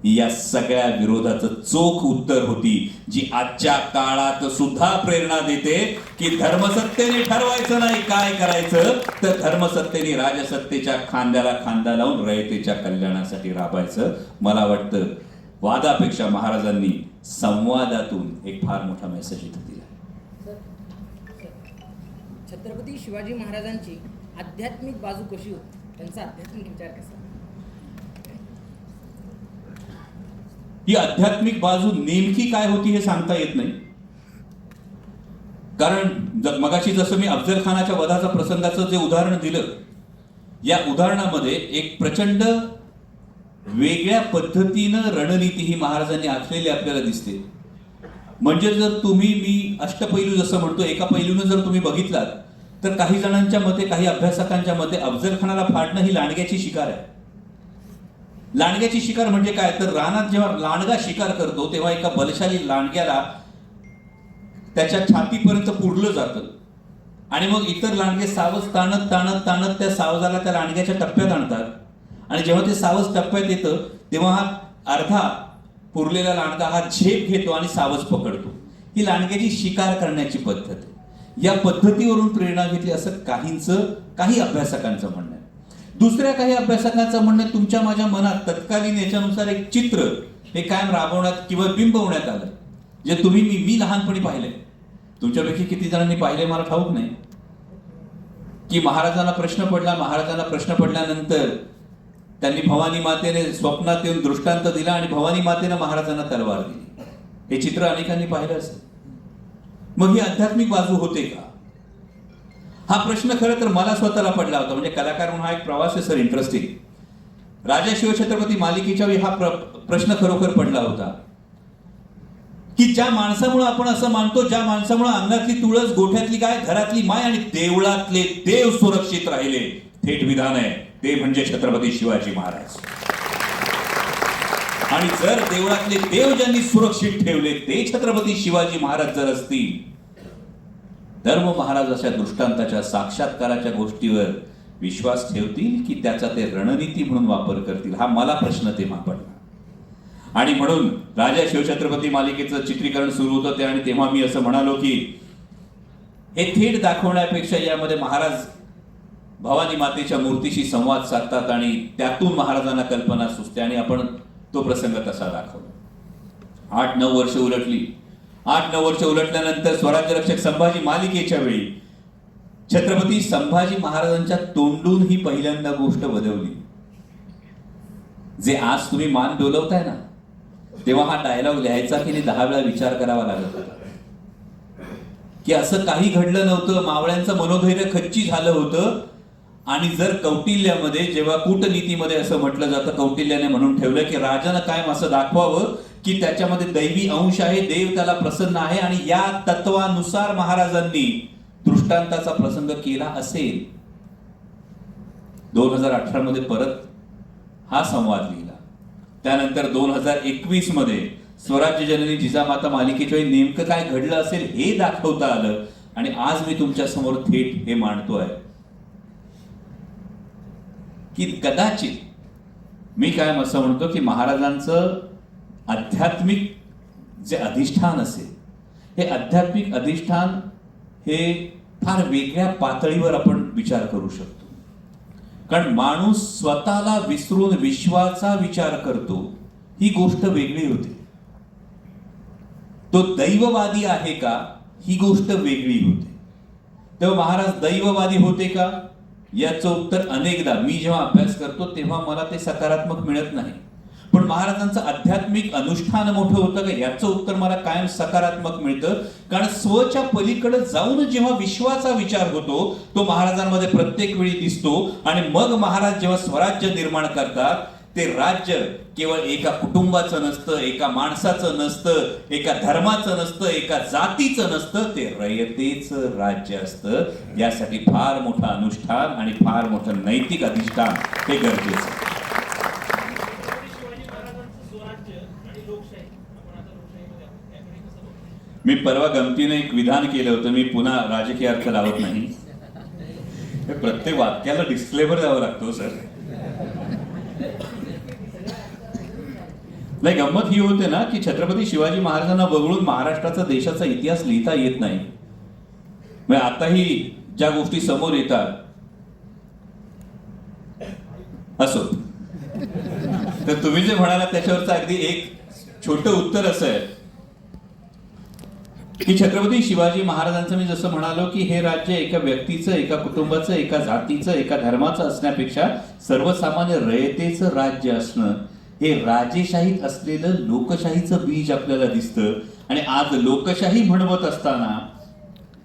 या सगळ्या विरोधाचं चोख उत्तर होती, जी आजच्या काळात सुद्धा प्रेरणा देते की धर्मसत्तेने ठरवायचं नाही काय करायचं, तर धर्मसत्तेने राजसत्तेच्या खांद्याला खांदा लावून रयतेच्या कल्याणासाठी राबायचं. मला वाटतं वादापेक्षा महाराजांनी संवादातून एक फार मोठा मेसेज इथं दिला. छत्रपती शिवाजी महाराजांची आध्यात्मिक बाजू कशी होती, त्यांचा आध्यात्मिक विचार कसा? ही आध्यात्मिक बाजू नेमकी काय होती हे सांगता येत नाही. कारण मगाशी जसं मी अफजल खानाच्या वधाचा प्रसंगाचं जे उदाहरण दिलं, या उदाहरणामध्ये एक प्रचंड वेगळ्या पद्धतीनं रणनीती ही महाराजांनी आखलेली आपल्याला दिसते. म्हणजे जर तुम्ही मी अष्टपैलू जसं म्हणतो एका पैलूनं जर तुम्ही बघितलात तर काही जणांच्या मते, काही अभ्यासकांच्या मते अफजल खानाला फाडणं ही लांडग्याची शिकार आहे. लांडग्याची शिकार म्हणजे काय, तर रानात जेव्हा लांडगा शिकार करतो तेव्हा एका बलशाली लांडग्याला त्याच्या छातीपर्यंत पुरलं जातं आणि मग इतर लांडगे सावज ताणत ताणत ताणत त्या सावजाला त्या लांडग्याच्या टप्प्यात आणतात आणि जेव्हा ते सावज टप्प्यात येतं तेव्हा हा अर्धा पुरलेला लांडगा हा झेप घेतो आणि सावज पकडतो. ही लांडग्याची शिकार करण्याची पद्धत आहे. या पद्धतीवरून प्रेरणा घेतली असं काही अभ्यासकांचं म्हणणं आहे. दुसऱ्या काही अभ्यासकांचं म्हणणं तुमच्या माझ्या मनात तत्कालीन याच्यानुसार एक चित्र हे कायम राबवण्यात किंवा बिंबवण्यात आलं, जे तुम्ही मी लहानपणी पाहिलंय. तुमच्यापैकी किती जणांनी पाहिले मला ठाऊक नाही. की महाराजांना प्रश्न पडल्यानंतर त्यांनी भवानी मातेने स्वप्नात येऊन दृष्टांत दिला आणि भवानी मातेने महाराजांना तलवार दिली. हे चित्र अनेकांनी पाहिलं असेल. मग ही आध्यात्मिक बाजू होते का? हा प्रश्न खरं तर मला स्वतःला पडला होता. म्हणजे कलाकार म्हणून हा एक प्रवास आहे सर, इंटरेस्टिंग. राजा शिवछत्रपती मालिकेच्या वेळी हा प्रश्न खरोखर पडला होता की ज्या माणसामुळे आपण असं मानतो, ज्या माणसामुळे अंगातली तुळस, गोठ्यातली गाय, घरातली माय आणि देवळातले देव सुरक्षित राहिले, थेट विधान आहे ते म्हणजे छत्रपती शिवाजी महाराज. आणि जर देवळातले देव ज्यांनी सुरक्षित ठेवले ते छत्रपती शिवाजी महाराज जर असतील, धर्म महाराज अशा दृष्टांताच्या, साक्षात्काराच्या गोष्टीवर विश्वास ठेवतील की त्याचा ते रणनीती म्हणून वापर करतील? हा मला प्रश्न तेव्हा पडला. आणि म्हणून राजा शिवछत्रपती मालिकेचं चित्रीकरण सुरू होतं ते, आणि तेव्हा मी असं म्हणालो की हे थेट दाखवण्यापेक्षा यामध्ये महाराज भवानी मातेच्या मूर्तीशी संवाद साधतात आणि त्यातून महाराजांना कल्पना सुचते, आणि आपण तो प्रसंग तसा दाखवला. 8-9 वर्ष उलटली. 8-9 वर्ष उलटल्यानंतर स्वराज्य रक्षक संभाजी मालिकेच्या वेळी छत्रपती संभाजी महाराजांच्या तोंडून ही पहिल्यांदा गोष्ट बदलली. जे आज तुम्ही मान डोलवताय ना, तेव्हा हा डायलॉग लिहायचा की 10 वेळा विचार करावा लागत होता की असं काही घडलं नव्हतं. मावळ्यांचं मनोधैर्य खच्ची झालं होतं. आणि जर कौटिल्यामध्ये, जेव्हा कूटनीतीमध्ये असं म्हटलं जातं, कौटिल्याने म्हणून ठेवलं की राजानं कायम असं दाखवावं की त्याच्यामध्ये दैवी अंश आहे, देव त्याला प्रसन्न आहे, आणि या तत्वानुसार महाराजांनी दृष्टांताचा प्रसंग केला असेल. 2018 मध्ये परत हा संवाद लिहिला. त्यानंतर 2021 मध्ये स्वराज्य जननी जिजामाता मालिकेच्या वेळी नेमकं काय घडलं असेल हे दाखवता आलं, आणि आज मी तुमच्या समोर थेट हे मांडतोय की कदाचित मी कायम असं म्हणतो की महाराजांचं आध्यात्मिक जे अधिष्ठान असेल, हे आध्यात्मिक अधिष्ठान हे फार वेगळ्या पातळीवर आपण विचार करू शकतो. कारण माणूस स्वतःला विसरून विश्वाचा विचार करतो, ही गोष्ट वेगळी होती. तो दैववादी आहे का, ही गोष्ट वेगळी होते. तेव्हा महाराज दैववादी होते का, याचं उत्तर अनेकदा मी जेव्हा अभ्यास करतो तेव्हा मला ते सकारात्मक मिळत नाही. पण महाराजांचं आध्यात्मिक अनुष्ठान मोठं होतं का, याचं उत्तर मला कायम सकारात्मक मिळतं. कारण स्वच्या पलीकडे जाऊन जेव्हा विश्वाचा विचार होतो तो महाराजांमध्ये प्रत्येक वेळी दिसतो. आणि मग महाराज जेव्हा स्वराज्य निर्माण करतात, ते राज्य केवळ एका कुटुंबाचं नसतं, एका माणसाचं नसतं, एका धर्माचं नसतं, एका जातीचं नसतं, ते रयतेचं राज्य असतं. यासाठी फार मोठं अनुष्ठान आणि फार मोठं नैतिक अधिष्ठान हे गरजेचं आहे. शिवाजी महाराजांचं स्वराज्य आणि लोकशाही, आपण आता लोकशाहीमध्ये आहोत, त्याकडे कसं बघतो? मी परवा गमतीने एक विधान केलं होतं. मी पुन्हा राजकीय अर्थ लावत नाही. हे प्रत्येक वाक्याला डिस्क्लेमर द्यावं लागतो सर. नाही, गंमत ही होते ना की छत्रपती शिवाजी महाराजांना वगळून महाराष्ट्राचा, देशाचा इतिहास लिहिता येत नाही. म्हणजे आताही ज्या गोष्टी समोर येतात असो, तर तुम्ही जे म्हणाला त्याच्यावरचं अगदी एक छोटं उत्तर असं आहे की छत्रपती शिवाजी महाराजांचं, मी जसं म्हणालो की हे राज्य एका व्यक्तीचं, एका कुटुंबाचं, एका जातीचं, एका धर्माचं असण्यापेक्षा सर्वसामान्य रयतेचं राज्य असणं, हे राजेशाहीत असलेलं लोकशाहीचं बीज आपल्याला दिसतं. आणि आज लोकशाही म्हणवत असताना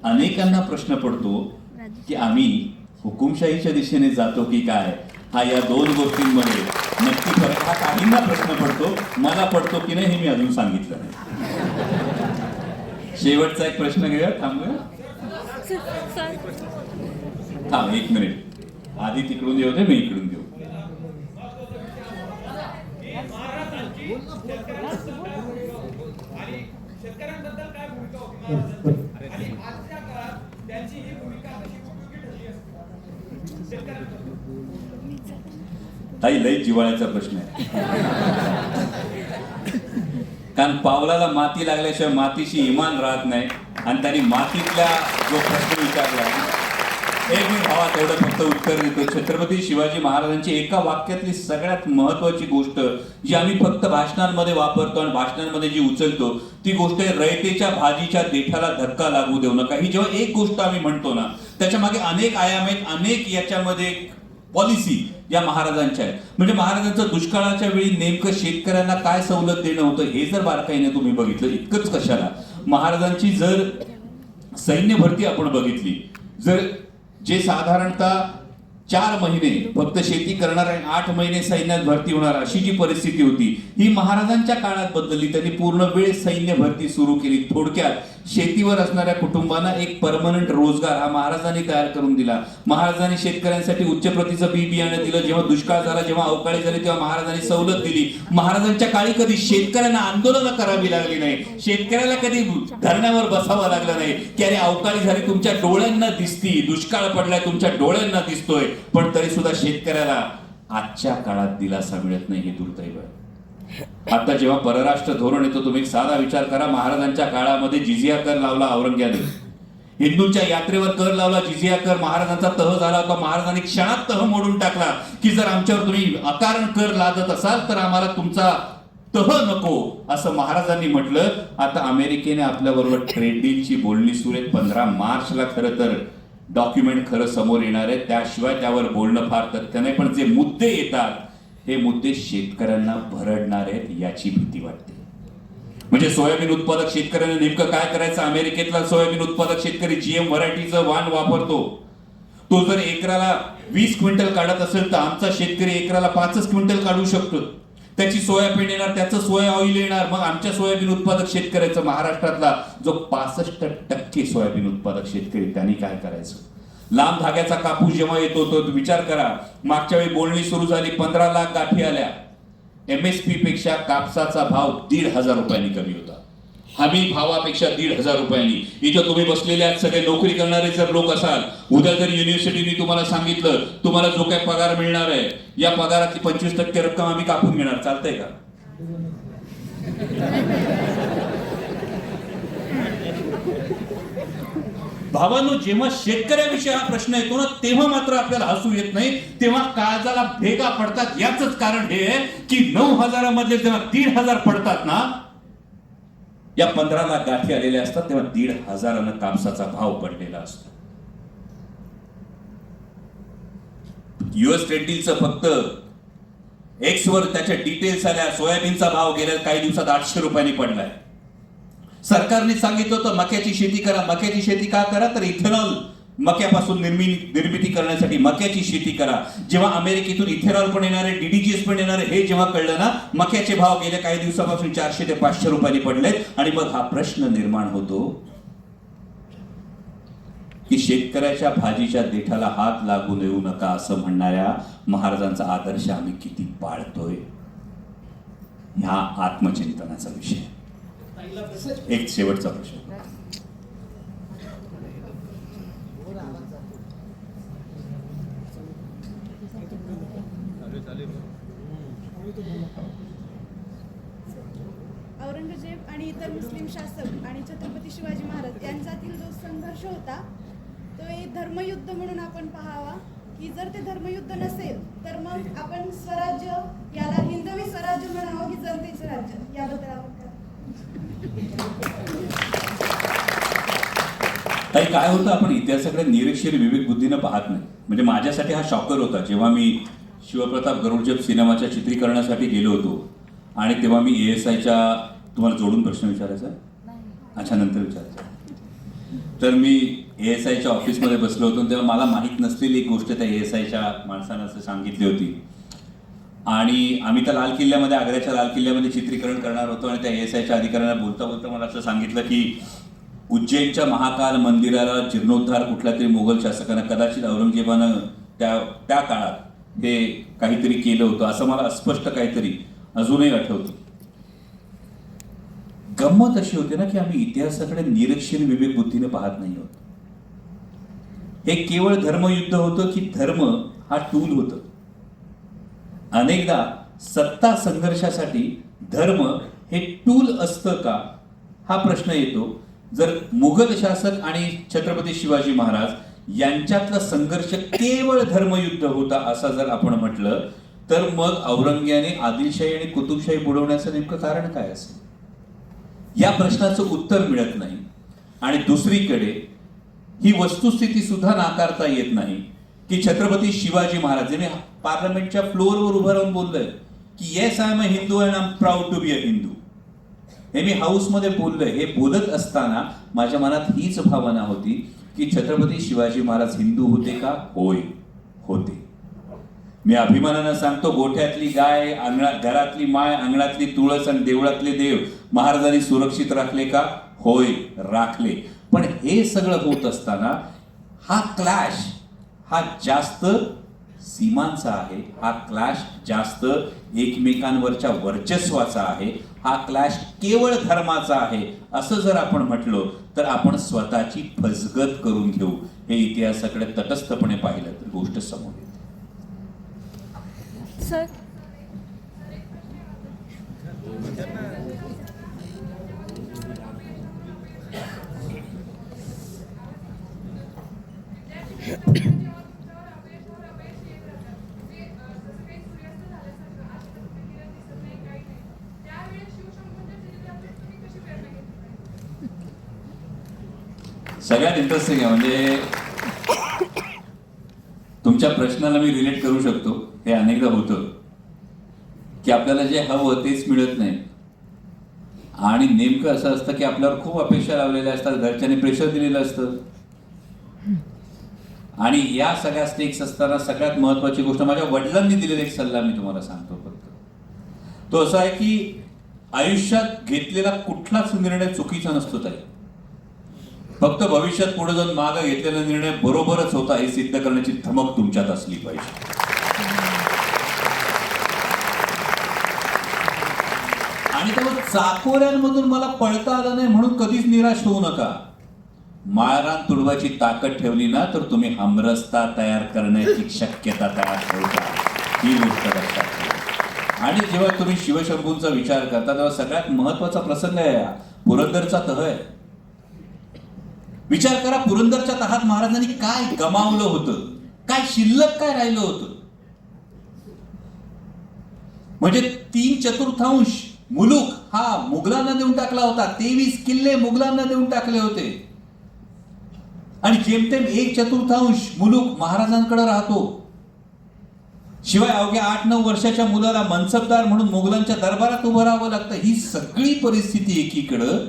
अनेकांना प्रश्न पडतो की आम्ही हुकुमशाहीच्या दिशेने जातो की काय. हा या 2 गोष्टींमध्ये नक्की फरक हा काहींना प्रश्न पडतो, मला पडतो की नाही हे मी अजून सांगितलं नाही. शेवटचा एक प्रश्न घेऊया. थांबूया, थांब 1 मिनिट. आधी तिकडून देऊ दे, मी इकडून देऊ. आणि शेतकऱ्यांबद्दल काय भूमिका होती महाराजांची, आणि आजच्या काळात त्यांची ही भूमिका कशी उपयोगी ठरली असते शेतकऱ्यांबद्दल? ताई, लई जिव्हाळ्याचा प्रश्न आहे. कारण पावलाला माती लागल्याशिवाय मातीशी इमान राहत नाही. आणि त्यांनी मातीतल्या जो प्रश्न विचारला, हे मी भावा तेवढं फक्त उत्तर देतो. छत्रपती शिवाजी महाराजांची एका वाक्यातली सगळ्यात महत्वाची गोष्ट जी आम्ही फक्त भाषणांमध्ये वापरतो आणि भाषणांमध्ये जी उचलतो ती गोष्ट आहे, रयतेच्या भाजीच्या देठाला धक्का लागू देऊ नका. ही जेव्हा एक गोष्ट आम्ही म्हणतो ना, त्याच्या मागे अनेक आयाम आहेत, अनेक याच्यामध्ये पॉलिसी या महाराजांच्या आहेत. म्हणजे महाराजांचं दुष्काळाच्या वेळी नेमकं शेतकऱ्यांना काय सवलत देणं होतं हे जर बारकाईने तुम्ही बघितलं, इतकंच कशाला, महाराजांची जर सैन्य भरती आपण बघितली, जर जे साधारणतः 4 महिने फक्त शेती करणार आणि 8 महिने सैन्यात भरती होणार अशी जी परिस्थिती होती ही महाराजांच्या काळात बदलली. त्यांनी पूर्ण वेळ सैन्य भरती सुरू केली. थोडक्यात शेतीवर असणाऱ्या कुटुंबांना एक परमनंट रोजगार हा महाराजांनी तयार करून दिला. महाराजांनी शेतकऱ्यांसाठी उच्च प्रतीचं बी बियाणं दिलं. जेव्हा दुष्काळ झाला, जेव्हा अवकाळी झाली, तेव्हा महाराजांनी सवलत दिली. महाराजांच्या काळी कधी शेतकऱ्यांना आंदोलनं करावी लागली नाही, शेतकऱ्याला कधी धरण्यावर बसावं लागलं नाही की अरे अवकाळी झाली, तुमच्या डोळ्यांना दिसती, दुष्काळ पडलाय तुमच्या डोळ्यांना दिसतोय, पण तरी सुद्धा शेतकऱ्याला आजच्या काळात दिलासा मिळत नाही. हे दुर्दैव आहे. आता जेव्हा परराष्ट्र धोरण येतो, तुम्ही साधा विचार करा, महाराजांच्या काळामध्ये जिझिया कर लावला औरंगजेबाने, हिंदूंच्या यात्रेवर कर लावला, जिझिया कर, महाराजांचा तह झाला होता. महाराजांनी क्षणात तह मोडून टाकला की जर आमच्यावर तुम्ही अकारण कर लादत असाल तर आम्हाला तुमचा तह नको, असं महाराजांनी म्हटलं. आता अमेरिकेने आपल्या बरोबर ट्रेड डीलची बोलणी सुरू आहेत. 15 मार्चला खरं तर डॉक्युमेंट खरं समोर येणार आहे, त्याशिवाय त्यावर बोलणं फार तथ्य नाही. पण जे मुद्दे येतात हे मुद्दे शेतकऱ्यांना भरडणार आहेत याची भीती वाटते. म्हणजे सोयाबीन उत्पादक शेतकऱ्यांना नेमकं काय करायचं? अमेरिकेतला सोयाबीन उत्पादक शेतकरी जीएम व्हरायटीचं वाण वापरतो. तो जर एकराला 20 क्विंटल काढत असेल तर आमचा शेतकरी एकराला 5 क्विंटल काढू शकतो. त्याची सोयाबीन येणार, त्याचं सोया ऑइल येणार. मग आमच्या सोयाबीन उत्पादक शेतकऱ्याचं, महाराष्ट्रातला जो 65% सोयाबीन उत्पादक शेतकरी, त्यांनी काय करायचं? लांब धाग्याचा कापूस जेव्हा येतो तो विचार करा, मागच्या वेळी बोलणी सुरू झाली, 15 लाख गाठी आल्या. MSP पेक्षा कापसाचा भाव 1,500 रुपयांनी कमी होता, हमी भावापेक्षा 1,500 रुपयांनी. इथं तुम्ही बसलेले आहात सगळे नोकरी करणारे जर लोक असाल, उद्या जर युनिव्हर्सिटीने तुम्हाला सांगितलं तुम्हाला जो काही पगार मिळणार आहे या पगारातली 25% रक्कम आम्ही कापून घेणार, चालतंय का? भावांनो, जेव्हा शेतकऱ्याविषयी हा प्रश्न येतो ना, तेव्हा मात्र आपल्याला हसू येत नाही, तेव्हा काळजाला भेगा पडतात. याच कारण हे आहे की 9,000 मधले जेव्हा 1,500 पडतात ना, या 15 लाख गाठी आलेल्या असतात, तेव्हा 1,500 कापसाचा भाव पडलेला असतो. US ट्रेड डीलचं फक्त एक्स वर त्याच्या डिटेल्स आल्या. सोयाबीनचा भाव गेल्या काही दिवसात 800 रुपयांनी पडलाय. सरकारने सांगितलं होतं मक्याची शेती करा. मक्याची शेती का करा? तर इथेनॉल मक्यापासून निर्मिती करण्यासाठी मक्याची शेती करा. जेव्हा अमेरिकेतून इथेनॉल पण येणार आहे, DDGS पण येणार आहे, हे जेव्हा कळलं ना, मक्याचे भाव गेल्या काही दिवसापासून 400 ते 500 रुपयांनी पडले. आणि मग हा प्रश्न निर्माण होतो की शेतकऱ्याच्या भाजीच्या देठाला हात लागू देऊ नका असं म्हणणाऱ्या महाराजांचा आदर्श आम्ही किती पाळतोय? ह्या आत्मचिंतनाचा विषय. एक शेवटचा प्रश्न. औरंगजेब आणि इतर मुस्लिम शासक आणि छत्रपती शिवाजी महाराज यांच्यातील जो संघर्ष होता तो एक धर्मयुद्ध म्हणून आपण पाहावा, की जर ते धर्मयुद्ध नसेल तर मग आपण स्वराज्य, याला हिंदवी स्वराज्य म्हणावं की जनतेचं राज्य, याबद्दल आपण काय होतं, आपण इतिहासाकडे निरीक्षण विवेक बुद्धीनं पाहत नाही. म्हणजे माझ्यासाठी हा शॉकर होता जेव्हा मी शिवप्रताप गरुडजप सिनेमाच्या चित्रीकरणासाठी गेलो होतो आणि तेव्हा मी ASIच्या, तुम्हाला जोडून प्रश्न विचारायचा? अच्छा, नंतर विचारायचा. तर मी ASIच्या ऑफिसमध्ये बसलो होतो तेव्हा मला माहीत नसलेली एक गोष्ट त्या ASIच्या माणसानं असं सांगितली होती. आणि आम्ही त्या लाल किल्ल्यामध्ये, आग्र्याच्या लाल किल्ल्यामध्ये चित्रीकरण करणार होतो आणि त्या ASIच्या अधिकाऱ्यांना बोलता बोलता मला असं सांगितलं की उज्जैनच्या महाकाल मंदिराला जीर्णोद्धार कुठल्या तरी मुघल शासकानं, कदाचित औरंगजेबानं त्या काळात हे काहीतरी केलं होतं, असं मला अस्पष्ट काहीतरी अजूनही आठवतं. गंमत अशी होती ना की आम्ही इतिहासाकडे निरीक्षण विवेक बुद्धीने पाहत नाही होत. हे केवळ धर्मयुद्ध होतं की धर्म हा टूल होतं? अनेकदा सत्ता संघर्षासाठी धर्म हे टूल असतं का हा प्रश्न येतो. जर मुघल शासक आणि छत्रपती शिवाजी महाराज यांच्यातला संघर्ष केवळ धर्मयुद्ध होता असं जर आपण म्हटलं तर मग औरंगजेबाने आदिलशाही आणि कुतुबशाही बुडवण्याचं नेमकं कारण काय असेल? या प्रश्नाचं उत्तर मिळत नाही. आणि दुसरीकडे ही वस्तुस्थिती सुद्धा नाकारता येत नाही की छत्रपती शिवाजी महाराज, मी पार्लमेंटच्या फ्लोअरवर उभं राहून बोललोय की yes I am a Hindu and I am proud to be a Hindu. हे मी हाऊसमध्ये बोललोय. हे बोलत असताना माझ्या मनात हीच भावना होती की छत्रपती शिवाजी महाराज हिंदू होते का? होय, होते. मी अभिमानानं सांगतो, गोठ्यातली गाय, घरातली माय, अंगणातली तुळस आणि देवळातले देव महाराजांनी सुरक्षित राखले का? होय, राखले. पण हे सगळं होत असताना हा क्लॅश हा जास्त सीमांचा आहे, हा क्लॅश जास्त एकमेकांवरच्या वर्चस्वाचा आहे, हा क्लॅश केवळ धर्माचा आहे असं जर आपण म्हटलो तर आपण स्वतःची फसगत करून घेऊ. हे इतिहासाकडे तटस्थपणे पाहिलं तर गोष्ट समोर येते. सर सगळ्यात इंटरेस्टिंग आहे म्हणजे तुमच्या प्रश्नाला मी रिलेट करू शकतो. हे अनेकदा होतं की आपल्याला जे हवं तेच मिळत नाही आणि नेमकं असं असतं की आपल्यावर खूप अपेक्षा लावलेल्या असतात, घरच्यांनी प्रेशर दिलेलं असतं आणि या सगळ्या स्टेक्स असताना सगळ्यात महत्वाची गोष्ट माझ्या वडिलांनी दिलेला एक सल्ला मी तुम्हाला सांगतो. फक्त तो असा आहे की आयुष्यात घेतलेला कुठलाच निर्णय चुकीचा नसतो ताई. फक्त भविष्यात पुढे जाऊन मागं घेतलेला निर्णय बरोबरच होता हे सिद्ध करण्याची धमक तुमच्यात असली पाहिजे. आणि त्यामुळे चाकोऱ्यांमधून मला पळता आलं नाही म्हणून कधीच निराश होऊ नका. माळरान तुडवायची ताकद ठेवली ना तर तुम्ही हमरस्ता तयार करण्याची शक्यता तयार ठेवता. ही गोष्ट लक्षात ठेवा. आणि जेव्हा तुम्ही शिवशंभूंचा विचार करता तेव्हा सगळ्यात महत्वाचा प्रसंग आहे पुरंदरचा तह आहे. विचार करा, पुरंदरच्या तहात महाराजांनी काय गमावलं होतं, काय शिल्लक काय राहिलं होतं. म्हणजे 3/4 मुलूक हा मुघलांना देऊन टाकला होता. 23 किल्ले मुघलांना देऊन टाकले होते आणि जेमतेम 1/4 मुलूक महाराजांकडे राहतो. शिवाय अवघ्या 8-9 वर्षाच्या मुलाला मनसबदार म्हणून मुघलांच्या दरबारात उभं राहावं लागतं. ही सगळी परिस्थिती एकीकडं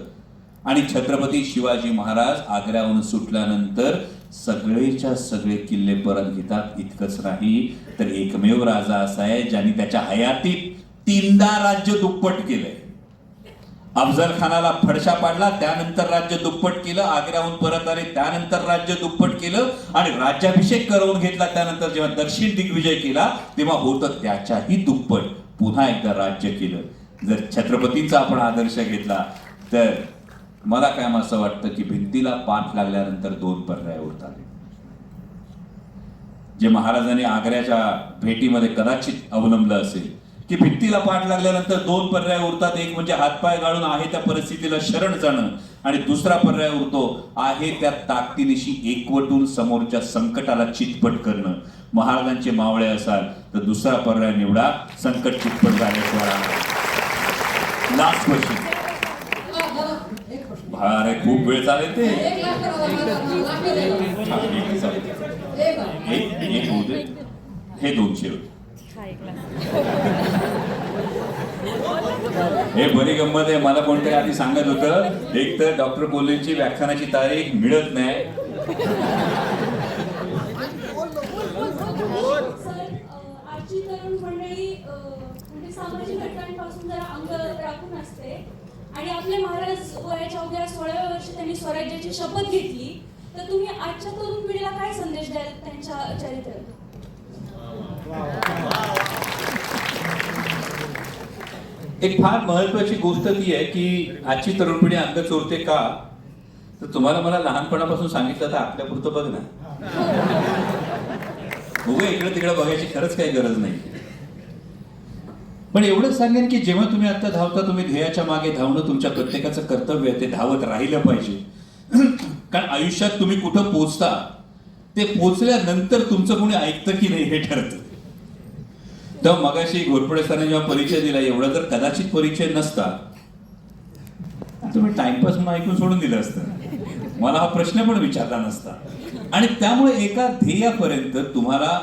आणि छत्रपती शिवाजी महाराज आग्र्याहून सुटल्यानंतर सगळेच्या सगळे किल्ले परत घेतात. इतकंच नाही तर एकमेव राजा असा आहे ज्यांनी त्याच्या हयातीत 3दा राज्य दुप्पट केलंय. अफजल खानाला फडशा पाडला, त्यानंतर राज्य दुप्पट केलं. आग्र्याहून परत आले, त्यानंतर राज्य दुप्पट केलं आणि राज्याभिषेक करवून घेतला. त्यानंतर जेव्हा दक्षिण दिग्विजय केला तेव्हा होतं त्याच्याही दुप्पट पुन्हा एकदा राज्य केलं. जर छत्रपतींचा आपण आदर्श घेतला तर मला काय असं वाटतं की भिंतीला पाठ लागल्यानंतर 2 पर्याय उरतात. जे महाराजांनी आग्र्याच्या भेटीमध्ये कदाचित अवलंबलं असेल की भिंतीला पाठ लागल्यानंतर 2 पर्याय उरतात. एक म्हणजे हातपाय गाळून आहे त्या परिस्थितीला शरण जाणं आणि दुसरा पर्याय उरतो आहे त्या ताकदीनिशी एकवटून समोरच्या संकटाला चितपट करणं. महाराजांचे मावळे असाल तर दुसरा पर्याय निवडा, संकट चितपट झाल्याशिवाय. Last question. अरे खूप वेळ चालेल ते एक होऊ दे. हे 200 हे बरी गंमत आहे. मला कोणतरी आधी सांगत होतं एक तर डॉक्टर कोल्हेंची व्याख्यानाची तारीख मिळत नाही. आजची तरुण मंडळी म्हणजे सामाजिक घटकांपासून जरा अंग राखून असते आणि आपले महाराज वयाच्या अवघ्या 16व्या वर्षी त्यांनी स्वराज्याची शपथ घेतली. तर तुम्ही आजच्या तरुण पिढीला काय संदेश द्याल त्यांच्या चरित्रात? एक फार महत्वाची गोष्ट ती आहे की आजची तरुण पिढी अंग चोरते का, तर तुम्हाला मला लहानपणापासून सांगितलं तर आपल्यापुरतं बघ ना. उभं इकडे तिकडे बघायची खरंच काही गरज नाही. पण एवढंच सांगेन की जेव्हा तुम्ही आता धावता तुम्ही ध्येयाच्या मागे धावणं तुमच्या प्रत्येकाचं कर्तव्य आहे. ते धावत राहिलं पाहिजे. कारण आयुष्यात तुम्ही कुठं पोचता ते पोचल्यानंतर तुमचं कोणी ऐकतं की नाही हे ठरतं. तेव्हा मगाशी घोरपडे सरांनी जेव्हा परिचय दिला एवढा जर कदाचित परिचय नसता तुम्ही टाइमपास म्हणून ऐकून सोडून दिलं असतं. मला हा प्रश्न पण विचारला नसता. आणि त्यामुळे एका ध्येयापर्यंत तुम्हाला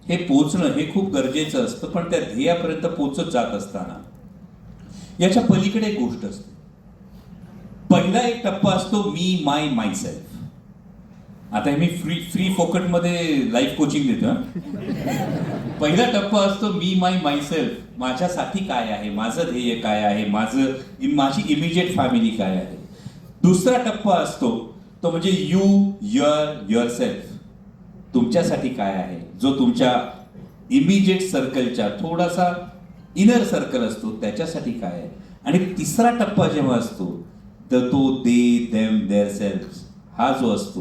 हे पोचणं हे खूप गरजेचं असतं. पण त्या ध्येयापर्यंत पोचत जात असताना याच्या पलीकडे एक गोष्ट असते. पहिला एक टप्पा असतो मी माय मायसेल्फ. आता हे मी फ्री फोकट मध्ये लाईफ कोचिंग देतो हं. पहिला टप्पा असतो मी माय मायसेल्फ. माझ्यासाठी काय आहे, माझं ध्येय काय आहे, माझी इमिजिएट फॅमिली काय आहे. दुसरा टप्पा असतो तो म्हणजे युअर सेल्फ. तुमच्यासाठी काय आहे, जो तुमच्या इमिजिएट सर्कलच्या थोडासा इनर सर्कल असतो त्याच्यासाठी काय आहे. आणि तिसरा टप्पा जेव्हा असतो तर तो दे देम देअर सेल्फ हा जो असतो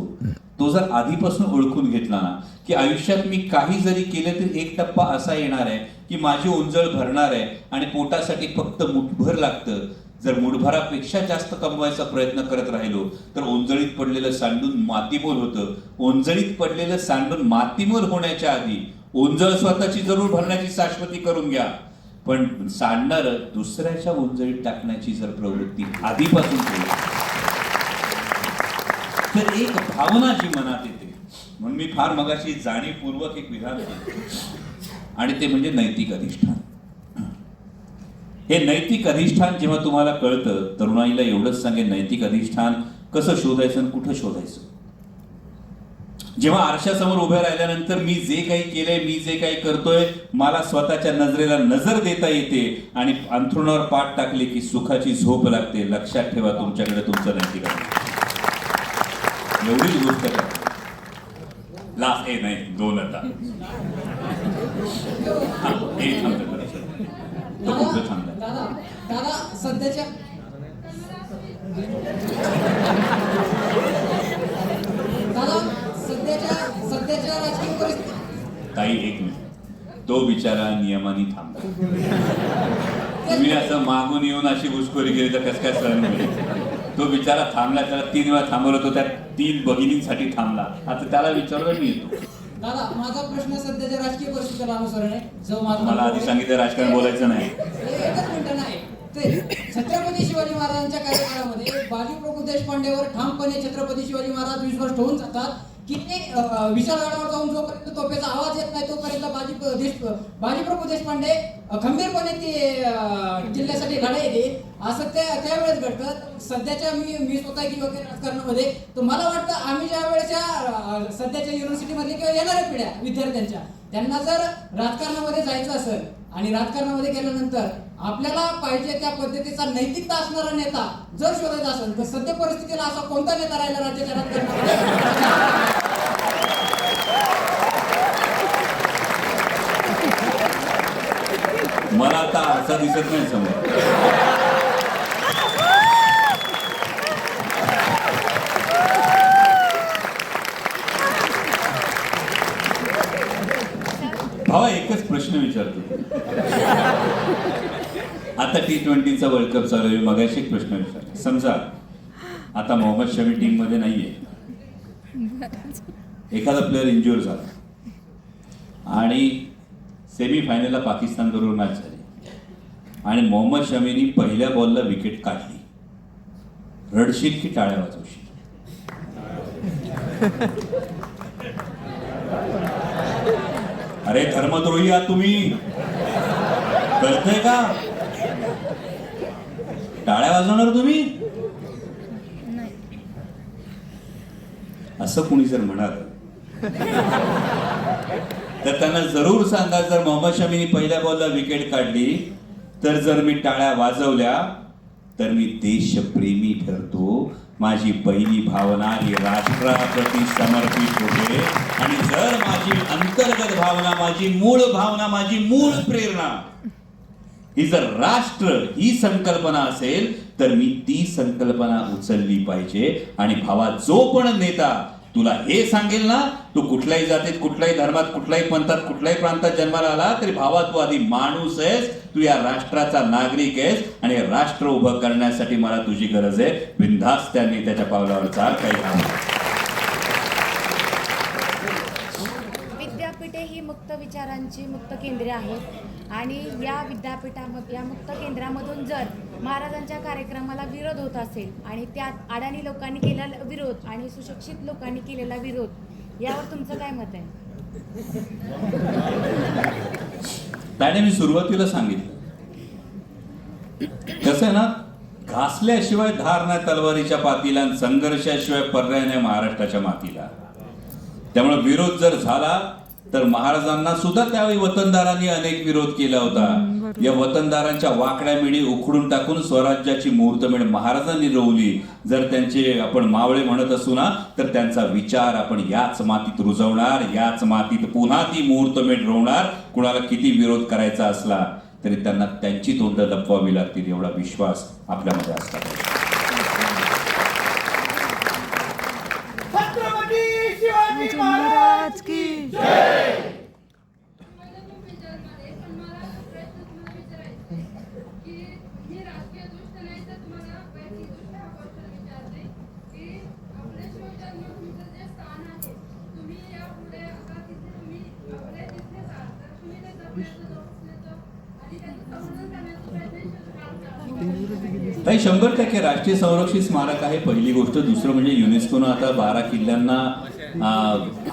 तो जर आधीपासून ओळखून घेतला ना की आयुष्यात मी काही जरी केलं तरी एक टप्पा असा येणार आहे की माझी ओंजळ भरणार आहे आणि पोटासाठी फक्त मुठभर लागतं. जर मुठभरापेक्षा जास्त कमवायचा प्रयत्न करत राहिलो तर ओंजळीत पडलेलं सांडून मातीमोल होतं. ओंजळीत पडलेलं सांडून मातीमोल होण्याच्या आधी ओंजळ स्वतःची जरूर भरण्याची शाश्वती करून घ्या. पण सांडणार दुसऱ्याच्या ओंजळीत टाकण्याची जर प्रवृत्ती आधीपासून केली तर एक भावना जी मनात येते. म्हणून मी फार मगाशी जाणीवपूर्वक एक विधान केलं आणि ते म्हणजे नैतिक अधिष्ठान. हे नैतिक अधिष्ठान जेव्हा तुम्हाला कळतं, तरुणाईला एवढंच सांगेन, नैतिक अधिष्ठान कसं शोधायचं आणि कुठं शोधायचं. जेव्हा आरशासमोर उभे राहिल्यानंतर मी जे काही केलंय, मी जे काही करतोय, मला स्वतःच्या नजरेला नजर देता येते आणि अंथरुणावर पाठ टाकले की सुखाची झोप लागते. लक्षात ठेवा तुमच्याकडे तुमचं नैतिक अधिष्ठान. एवढीच गोष्ट करा. लास्ट हे नाही 2 आता हे थांबतं. तो कुठं थांबला? दादा सध्याच्या राजकीय परिस्थिती. ताई एक मिनिट, तो बिचारा नियमाने थांबला. तुम्ही असं मागून येऊन अशी घुसखोरी केली तर कसं काय सहन होईल. तो बिचारा थांबला, त्याला 3 वेळा थांबवलं, तो त्या 3 भगिनींसाठी थांबला. आता त्याला विचारलं मी येतो. दादा माझा प्रश्न सध्याच्या राजकीय परिस्थितीला अनुसरण आहे. जो मला आधी सांगितलं राजकारण बोलायचं नाही. एकच मिनिटं नाही. ते छत्रपती शिवाजी महाराजांच्या कार्यकाळामध्ये बाजी प्रभू देशपांडेवर ठामपणे छत्रपती शिवाजी महाराज विश्वास ठेवून जातात की ते विशाळगडावर जाऊन जोपर्यंत तोफेचा आवाज येत नाही तोपर्यंत बाजी प्रभू देशपांडे खंबीरपणे ते जिल्ह्यासाठी लढाई देईल. असं त्यावेळेस घडतं. सध्याच्या मी स्वतः गेलो होते राजकारणामध्ये, तर मला वाटतं आम्ही ज्या वेळेच्या सध्याच्या युनिव्हर्सिटीमधले किंवा येणाऱ्या पिढ्या विद्यार्थ्यांच्या त्यांना जर राजकारणामध्ये जायचं असेल आणि राजकारणामध्ये गेल्यानंतर आपल्याला पाहिजे त्या पद्धतीचा नैतिकता असणारा नेता जर शोधायचा असेल तर सध्या परिस्थितीला असा कोणता नेता राहिला राज्याच्या राजकारणामध्ये? मला आता असा दिसत नाही समोर. भावा एकच प्रश्न विचारतो. आता T20चा वर्ल्ड कप चालू आहे. मगाशी एक प्रश्न विचारला. समजा आता मोहम्मद शमी टीम मध्ये नाहीये, एखादा प्लेअर इंज्युअर झाला आणि सेमीफायनलला पाकिस्तान बरोबर मॅच झाली आणि मोहम्मद शमीनी पहिल्या बॉलला विकेट काढली. रडशील की टाळ्या वाजवशील? अरे धर्मद्रोही आहात तुम्ही, कळतंय का? टाळ्या वाजवणार तुम्ही? असं कुणी जर म्हणाल तर त्यांना जरूर सांगा, जर मोहम्मद शमीनी पहिल्या बॉलला विकेट काढली तर जर मी टाळ्या वाजवल्या तर मी देशप्रेमी ठरतो. माझी पहिली भावना ही राष्ट्राप्रती समर्पित होते आणि जर माझी अंतर्गत भावना, माझी मूळ भावना, माझी मूळ प्रेरणा ही जर राष्ट्र ही संकल्पना असेल तर मी ती संकल्पना उचलली पाहिजे. आणि भावा जो पण नेता तुला हे सांगेल ना, तू कुठल्याही जातीत, कुठल्याही धर्मात, कुठल्याही पंथात, कुठल्याही प्रांतात जन्माला आला तरी भावा तू आधी माणूस आहेस, तू या राष्ट्राचा नागरिक आहेस आणि हे राष्ट्र उभं करण्यासाठी मला तुझी गरज आहे. बिनधास्त त्यांनी त्याच्या पावलावर चाल. काही काम विद्यापीठे ही मुक्त विचारांची मुक्त केंद्रे आहेत आणि या विद्यापीठामध्ये या मुक्त केंद्रामधून जर महाराजांच्या कार्यक्रमाला विरोध होत असेल आणि त्यात अडाणी लोकांनी केलेला विरोध आणि सुशिक्षित लोकांनी केलेला विरोध यावर तुमचं काय मत आहे? त्याने मी सुरुवातीला सांगितलं कसं आहे ना, घासल्याशिवाय धार नाही तलवारीच्या पातीला आणि संघर्षाशिवाय पर्याय नाही महाराष्ट्राच्या मातीला. त्यामुळे विरोध जर झाला तर महाराजांना सुद्धा त्यावेळी वतनदारांनी अनेक विरोध केला होता. या वतनदारांच्या वाकड्या मिडी उखडून टाकून स्वराज्याची मुहूर्तमेढ महाराजांनी रोवली. जर त्यांचे आपण मावळे म्हणत असू ना तर त्यांचा विचार आपण याच मातीत रुजवणार, याच मातीत पुन्हा ती मुहूर्तमेढ रोवणार. कुणाला किती विरोध करायचा असला तरी त्यांना त्यांची तोंड लपवावी लागतील एवढा विश्वास आपल्यामध्ये असला पाहिजे. छत्रपती शिवाजी महाराज की ताई 100% राष्ट्रीय संरक्षित स्मारक आहे पहिली गोष्ट. दुसरं म्हणजे युनेस्कोनं आता 12 किल्ल्यांना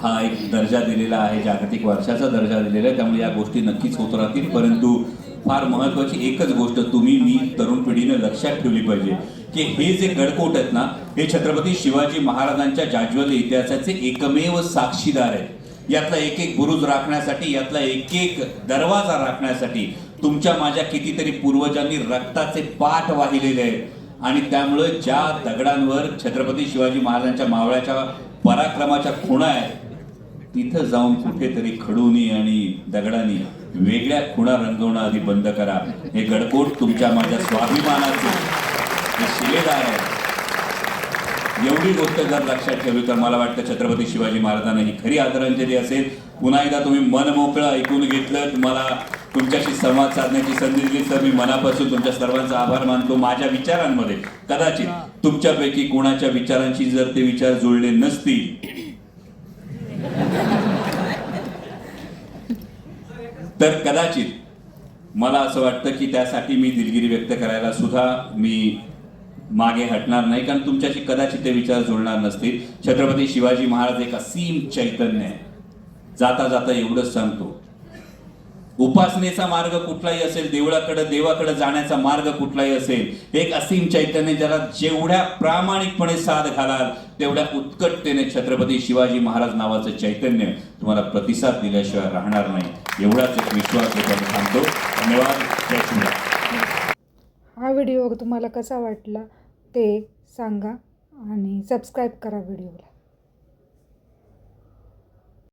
हा एक दर्जा दिलेला आहे, जागतिक वारशाचा दर्जा दिलेला आहे. त्यामुळे या गोष्टी नक्कीच होत राहतील. परंतु फार महत्वाची एकच गोष्ट तुम्ही मी तरुण पिढीने लक्षात ठेवली पाहिजे की हे जे गडकोट आहेत ना हे छत्रपती शिवाजी महाराजांच्या जाज्वल्य इतिहासाचे एकमेव साक्षीदार आहेत. यातला एक एक बुरुज राखण्यासाठी, यातला एक एक दरवाजा राखण्यासाठी तुमच्या माझ्या कितीतरी पूर्वजांनी रक्ताचे पाठ वाहिलेले आहेत. आणि त्यामुळे ज्या दगडांवर छत्रपती शिवाजी महाराजांच्या मावळ्याच्या पराक्रमाच्या खुणा आहेत तिथं जाऊन कुठेतरी खडूनी आणि दगडांनी वेगळ्या खुणा रंगवणं आधी बंद करा. हे गडकोट तुमच्या माझ्या स्वाभिमानाचे हे शिलेदार आहे. एवढी गोष्ट जर लक्षात ठेवली तर मला वाटतं छत्रपती शिवाजी महाराजांना ही खरी आदरांजली असेल. पुन्हा एकदा तुम्ही मन मोकळं ऐकून घेतलं, मला तुमच्याशी संवाद साधण्याची संधी दिली तर मी मनापासून तुमच्या सर्वांचा आभार मानतो. माझ्या विचारांमध्ये कदाचित तुमच्यापैकी कोणाच्या विचारांशी जर ते विचार जुळले नसतील तर कदाचित मला असं वाटतं की त्यासाठी मी दिलगिरी व्यक्त करायला सुद्धा मी मागे हटणार नाही, कारण तुमच्याशी कदाचित ते विचार जुळणार नसतील. छत्रपती शिवाजी महाराज एक असीम चैतन्य आहे. जाता जाता एवढंच सांगतो, उपासनेचा मार्ग कुठलाही असेल, देवाकडे जाण्याचा मार्ग कुठलाही असेल, एक असीम चैतन्य ज्याला जेवढ्या प्रामाणिकपणे साथ घालाल तेवढ्या उत्कटतेने छत्रपती शिवाजी महाराज नावाचं चैतन्य तुम्हाला प्रतिसाद दिल्याशिवाय राहणार नाही. एवढाच एक विश्वास देताना सांगतो. धन्यवाद. जय श्रीराम. हा व्हिडिओ तुम्हाला कसा वाटला ते सांगा आणि सबस्क्राईब करा व्हिडिओला.